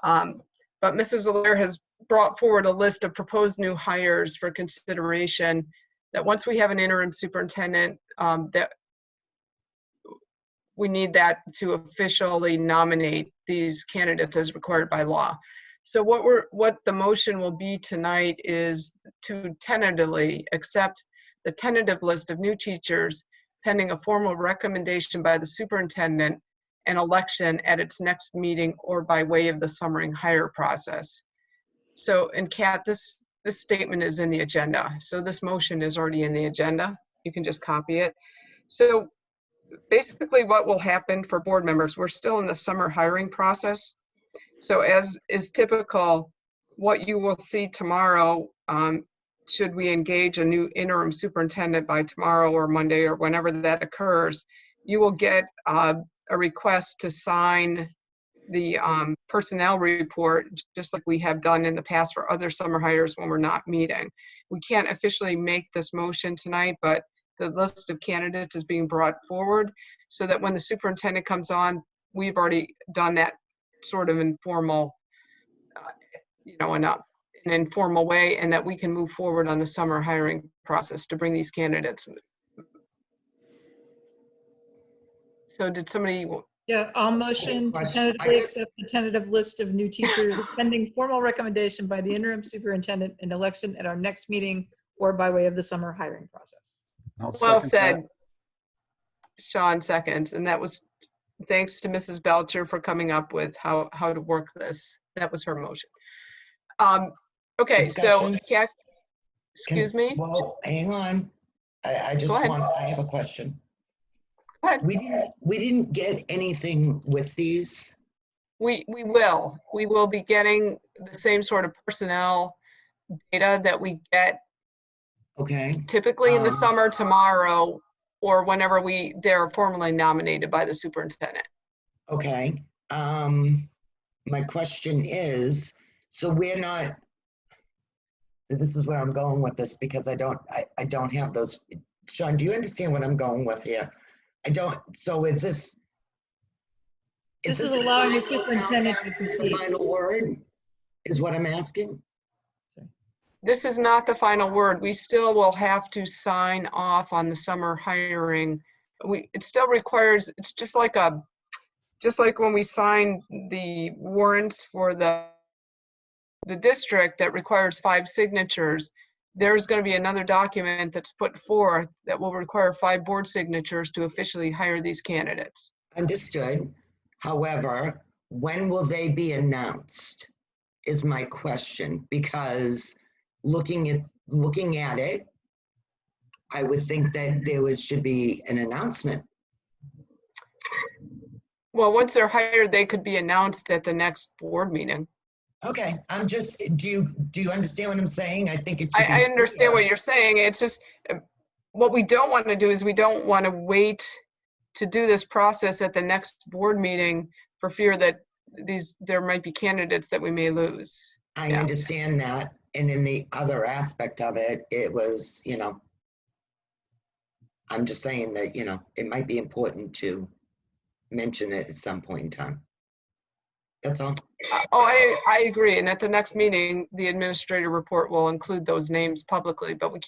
But Mrs. Allaire has brought forward a list of proposed new hires for consideration, that once we have an interim superintendent, that we need that to officially nominate these candidates as required by law. So what the motion will be tonight is to tentatively accept the tentative list of new teachers pending a formal recommendation by the superintendent and election at its next meeting or by way of the summary hire process. So, and Kat, this statement is in the agenda. So this motion is already in the agenda. You can just copy it. So basically what will happen for board members, we're still in the summer hiring process. So as is typical, what you will see tomorrow, should we engage a new interim superintendent by tomorrow or Monday or whenever that occurs, you will get a request to sign the personnel report, just like we have done in the past for other summer hires when we're not meeting. We can't officially make this motion tonight, but the list of candidates is being brought forward so that when the superintendent comes on, we've already done that sort of informal, you know, in an informal way, and that we can move forward on the summer hiring process to bring these candidates. So did somebody? Yeah, I'll motion to tentatively accept the tentative list of new teachers pending formal recommendation by the interim superintendent and election at our next meeting or by way of the summer hiring process. Well said. Sean seconds, and that was thanks to Mrs. Belcher for coming up with how to work this. That was her motion. Okay, Discussion? so Kat, excuse me. Well, hang on. I just want, I have a question. Go ahead. We didn't get anything with these. We will be getting the same sort of personnel data that we get typically in the summer tomorrow or whenever they're formally nominated by the superintendent. Okay. My question is, so we're not, this is where I'm going with this because I don't have those. Sean, do you understand what I'm going with here? I don't, so is this? This is allowing the superintendent to proceed. The final word is what I'm asking. This is not the final word. We still will have to sign off on the summer hiring. It still requires, it's just like when we sign the warrants for the district that requires 5 signatures, there's going to be another document that's put forth that will require 5 board signatures to officially hire these candidates. Understood. However, when will they be announced? is my question, because looking at it, I would think that should be an announcement. Well, once they're hired, they could be announced at the next board meeting. Okay, I'm just, do you understand what I'm saying? I think it should be. I understand clear. what you're saying. It's just, what we don't want to do is we don't want to wait to do this process at the next board meeting for fear that there might be candidates that we may lose. I understand that. And in the other aspect of it, it was, I'm just saying that, it might be important to mention it at some point in time. That's all. Oh, I agree. And at the next meeting, the administrative report will include those names publicly, but we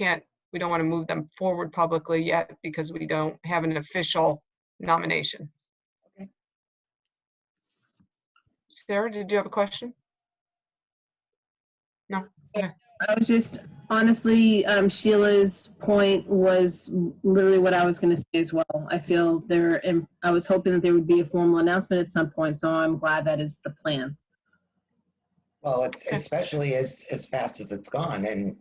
don't want to move them forward publicly yet because we don't have an official nomination. Okay. Sarah, did you have a question? No? Okay. I was just, honestly, Sheila's point was literally what I was going to say as well. I feel I was hoping that there would be a formal announcement at some point, so I'm glad that is the plan. Well, it's especially as fast as it's gone. And,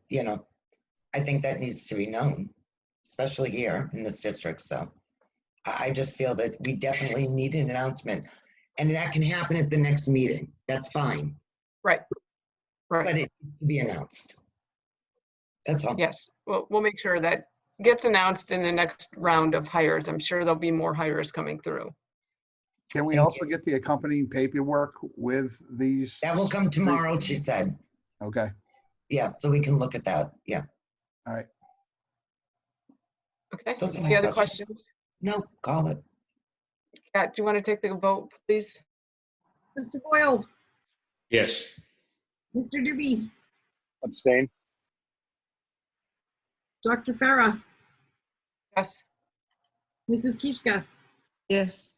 I think that needs to be known, especially here in this district. So I just feel that we definitely need an announcement, and that can happen at the next meeting. That's fine. Right. But it needs to be announced. That's all. Yes, we'll make sure that gets announced in the next round of hires. I'm sure there'll be more hires coming through. Can we also get the accompanying paperwork with these? That will come tomorrow, she said. Okay. Yeah, so we can look at that. Yeah. All right. Okay. Those are my Any other questions? No, call it. Yeah, do you want to take the vote, please? Mr. Boyle, Yes. Mr. Doobie, Abstain. Dr. Farah, Yes. Mrs. Kishka, Yes.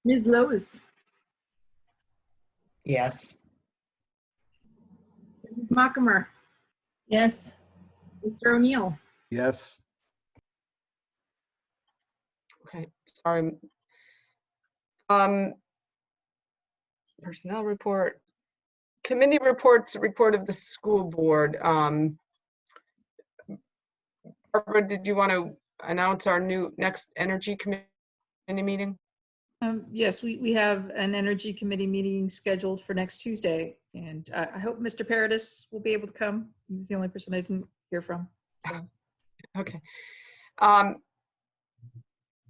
Ms. Lowe's, Yes. Mrs. Mockamer, Yes. Mr. O'Neill. Yes. Okay. Personnel report. Committee reports, report of the school board. Barbara, did you want to announce our next energy committee meeting? Yes, we have an energy committee meeting scheduled for next Tuesday, and I hope Mr. Paradis will be able to come. He's the only person I didn't hear from. So. Okay.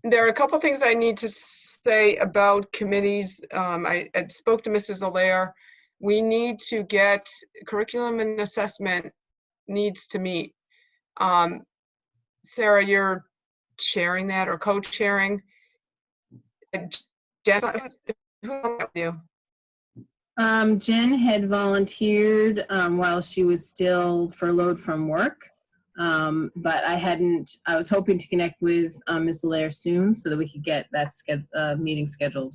There are a couple things I need to say about committees. I spoke to Mrs. Allaire. We need to get curriculum and assessment needs to meet. Sarah, you're chairing that or co-chairing. Jen, who's on that with you? Jen had volunteered while she was still furloughed from work, but I was hoping to connect with Ms. Allaire soon so that we could get that meeting scheduled.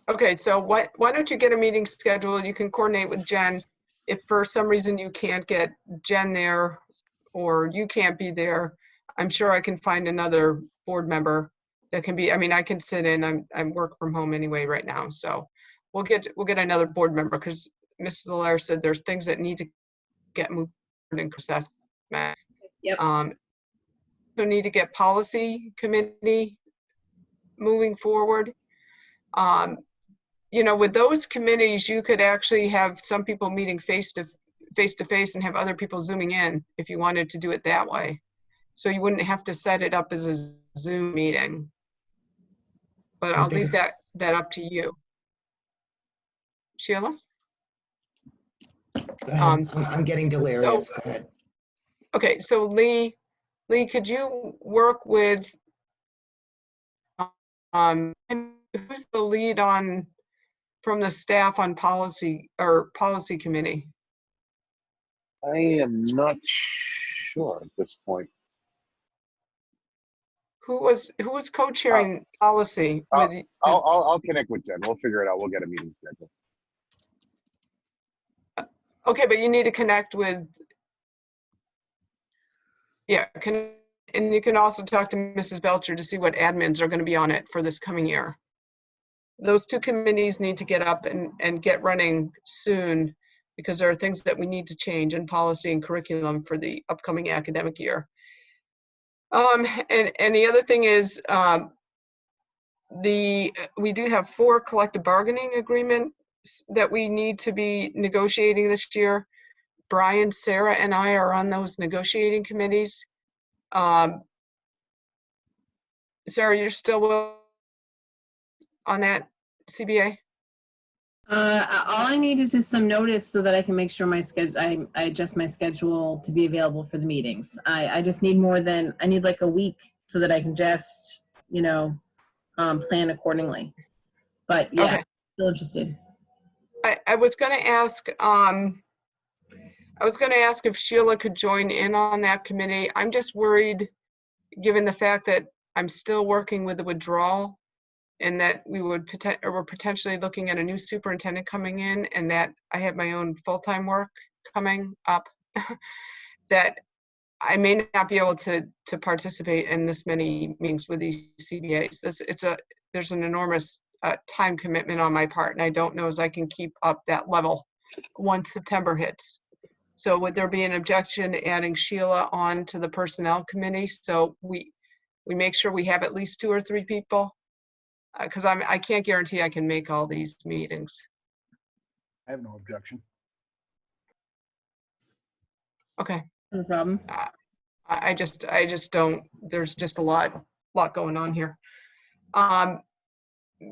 Okay, so why don't you get a meeting scheduled? You can coordinate with Jen. If for some reason you can't get Jen there or you can't be there, I'm sure I can find another board member that can be, I can sit in, I'm work from home anyway right now. So we'll get another board member because Mrs. Allaire said there's things that need to get moved in assessment. Yep. So need to get policy committee moving forward. With those committees, you could actually have some people meeting face to face and have other people zooming in if you wanted to do it that way. So you wouldn't have to set it up as a Zoom meeting. But I'll leave that up to you. Sheila? Go ahead. I'm getting delirious. Go ahead. Okay, so Lee, could you work with, who's the lead from the staff on policy committee? I am not sure at this point. Who was co-chairing policy? I'll connect with Jen. We'll figure it out. We'll get a meeting scheduled. Okay, but you need to connect with, and you can also talk to Mrs. Belcher to see what admins are going to be on it for this coming year. Those two committees need to get up and get running soon. because there are things that we need to change in policy and curriculum for the upcoming academic year. And the other thing is, we do have 4 collective bargaining agreements that we need to be negotiating this year. Brian, Sarah, and I are on those negotiating committees. Sarah, you're still on that CBA? All I need is just some notice so that I can make sure my schedule, I adjust my schedule to be available for the meetings. I just need more than, I need like a week so that I can just, you know, plan accordingly. But yeah, Okay. I'm still interested. I was going to ask, if Sheila could join in on that committee. I'm just worried, given the fact that I'm still working with the withdrawal, and that we're potentially looking at a new superintendent coming in, and that I have my own full-time work coming up, that I may not be able to participate in this many meetings with these CBAs. There's an enormous time commitment on my part, and I don't know as I can keep up that level once September hits. So would there be an objection to adding Sheila on to the personnel committee, so we make sure we have at least 2 or 3 people? Because I can't guarantee I can make all these meetings. I have no objection. Okay. No problem. I just don't, there's just a lot going on here.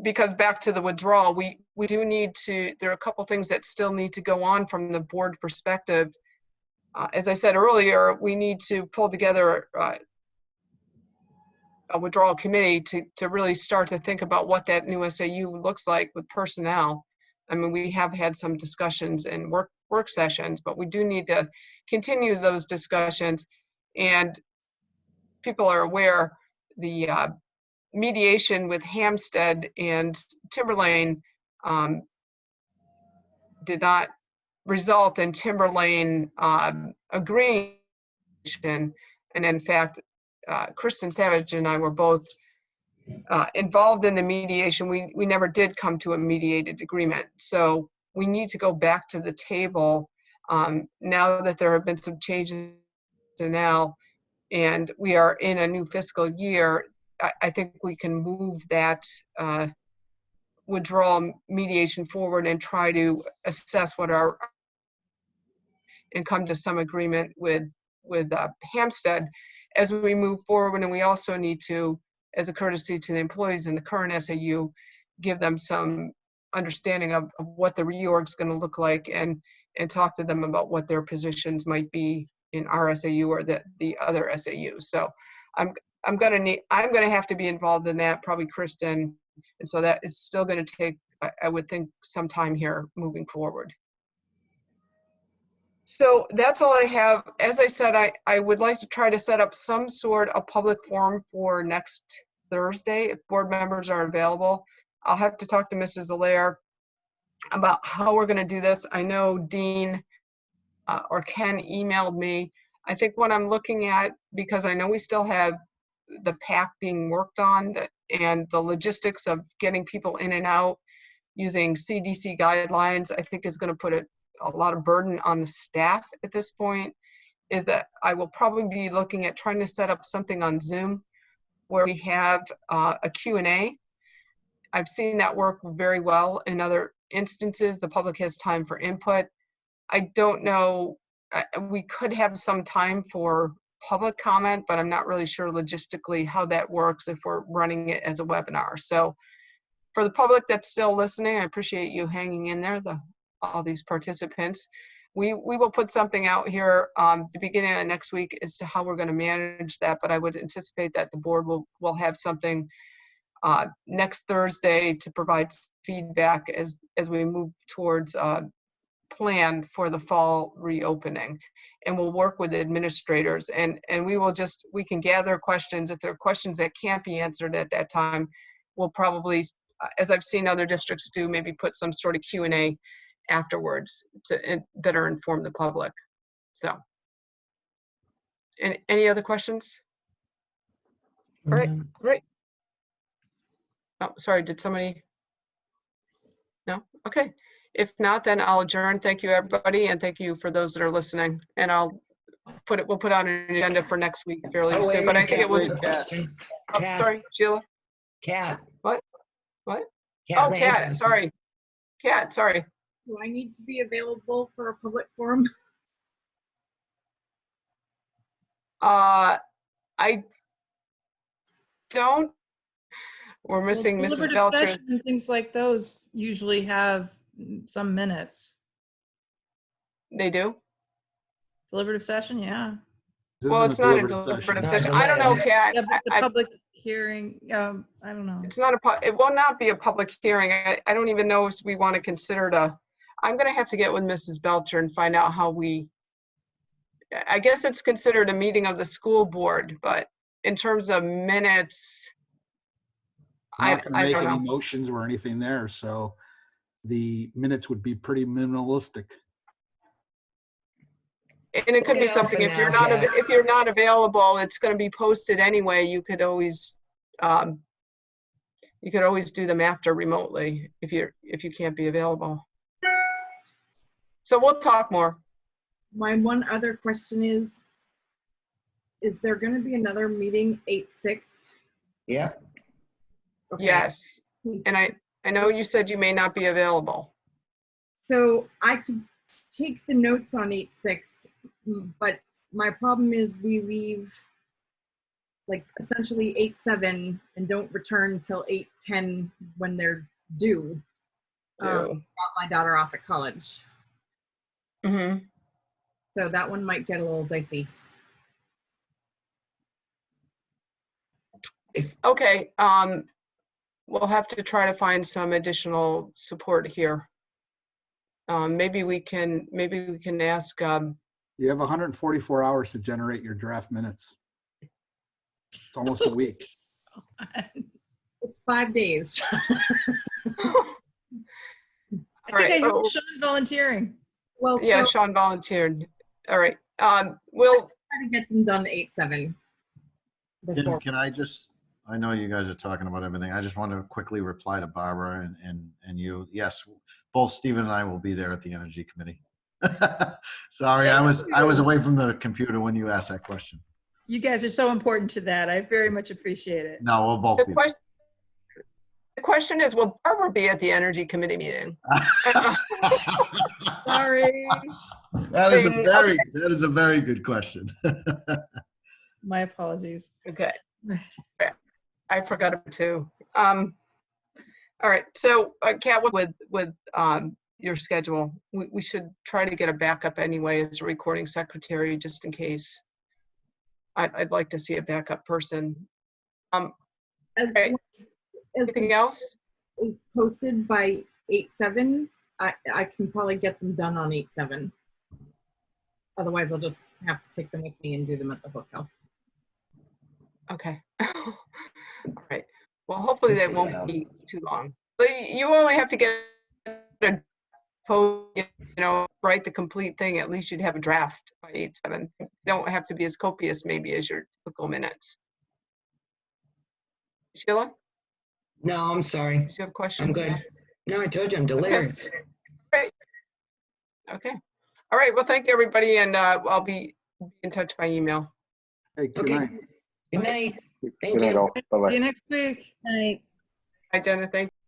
Because back to the withdrawal, we do need to, there are a couple things that still need to go on from the board perspective. As I said earlier, we need to pull together a withdrawal committee to really start to think about what that new SAU looks like with personnel. I mean, we have had some discussions and work sessions, but we do need to continue those discussions. And people are aware the mediation with Hampstead and Timberlane did not result in Timberlane agreeing. And in fact, Kristen Savage and I were both involved in the mediation. We never did come to a mediated agreement. So we need to go back to the table now that there have been some changes to now, and we are in a new fiscal year. I think we can move that withdrawal mediation forward and try to assess what and come to some agreement with Hampstead as we move forward. And we also need to, as a courtesy to the employees in the current SAU, give them some understanding of what the reorg is going to look like, and talk to them about what their positions might be in our SAU or the other SAU. So I'm going to have to be involved in that, probably Kristen. And so that is still going to take, I would think, some time here moving forward. So that's all I have. As I said, I would like to try to set up some sort of public forum for next Thursday if board members are available. I'll have to talk to Mrs. Allaire about how we're going to do this. I know Dean or Ken emailed me. I think what I'm looking at, because I know we still have the PAC being worked on and the logistics of getting people in and out using CDC guidelines, I think is going to put a lot of burden on the staff at this point, is that I will probably be looking at trying to set up something on Zoom where we have a Q&A. I've seen that work very well in other instances. The public has time for input. I don't know, we could have some time for public comment, but I'm not really sure logistically how that works if we're running it as a webinar. So for the public that's still listening, I appreciate you hanging in there, all these participants. We will put something out here the beginning of next week as to how we're going to manage that, but I would anticipate that the board will have something next Thursday to provide feedback as we move towards plan for the fall reopening. And we'll work with administrators, and we can gather questions. If there are questions that can't be answered at that time, we'll probably, as I've seen other districts do, maybe put some sort of Q&A afterwards to better inform the public. So, any other questions? All right, great. Oh, sorry, did somebody? No? Okay. If not, then I'll adjourn. Thank you, everybody, and thank you for those that are listening. And we'll put out an agenda for next week fairly Oh, wait a soon, but I minute, think Kat, it will wait a just, question. oh, Kat, sorry, Sheila. Kat, What? Kat, Oh, may I Kat, ask- sorry. Kat, sorry. Do I need to be available for a public forum? I don't. We're missing Well, Mrs. deliberative Belcher. session and things like those usually have some minutes. They do? Deliberative session, yeah. Well, it's not a deliberative session. I don't know, Kat. Yeah, but the public hearing, I don't know. It's not it will not be a public hearing. I don't even know if we want to consider it I'm going to have to get with Mrs. Belcher and find out how I guess it's considered a meeting of the school board, but in terms of minutes, We're not going to I make don't any know. motions or anything there, so the minutes would be pretty minimalistic. And it could be something, if you're not available, it's going to be posted anyway. You could always do them after remotely if you can't be available. So we'll talk more. My one other question is there going to be another meeting 8/6? Yeah. Okay. Yes. And I know you said you may not be available. So I could take the notes on 8/6, but my problem is we leave like essentially 8/7 and don't return till 8/10 when they're due. Drop my daughter off at college. Mm-hmm. So that one might get a little dicey. Okay. We'll have to try to find some additional support here. Maybe we can ask. You have 144 hours to generate your draft minutes. It's almost a week. It's 5 days. I think I heard Sean volunteering. Well, yeah, so Sean volunteered. All right. We'll try to get them done 8/7. Can I just, I know you guys are talking about everything. I just want to quickly reply to Barbara and you. Yes, both Stephen and I will be there at the Energy Committee. Sorry, I was away from the computer when you asked that question. You guys are so important to that. I very much appreciate it. No, we'll both be there. The question is, will Barbara be at the Energy Committee meeting? Sorry. That is a very good question. My apologies. Okay. I forgot it too. All right. So, Kat, with your schedule, we should try to get a backup anyway as a recording secretary, just in case. I'd like to see a backup person. Anything else? Posted by 8/7. I can probably get them done on 8/7. Otherwise, I'll just have to take them with me and do them at the hotel. Okay. All right. Well, hopefully they won't be too long. But you only have to get a post, write the complete thing. At least you'd have a draft by 8/7. You don't have to be as copious maybe as your typical minutes. Sheila? No, I'm sorry. Do you have a question? I'm good. No, I told you I'm delirious. Great. Okay. All right. Well, thank you, everybody, and I'll be in touch by email. Hey, good night. Good night. Good night, all. Bye-bye. See you next week. Night. Bye, Jenna. Thank you.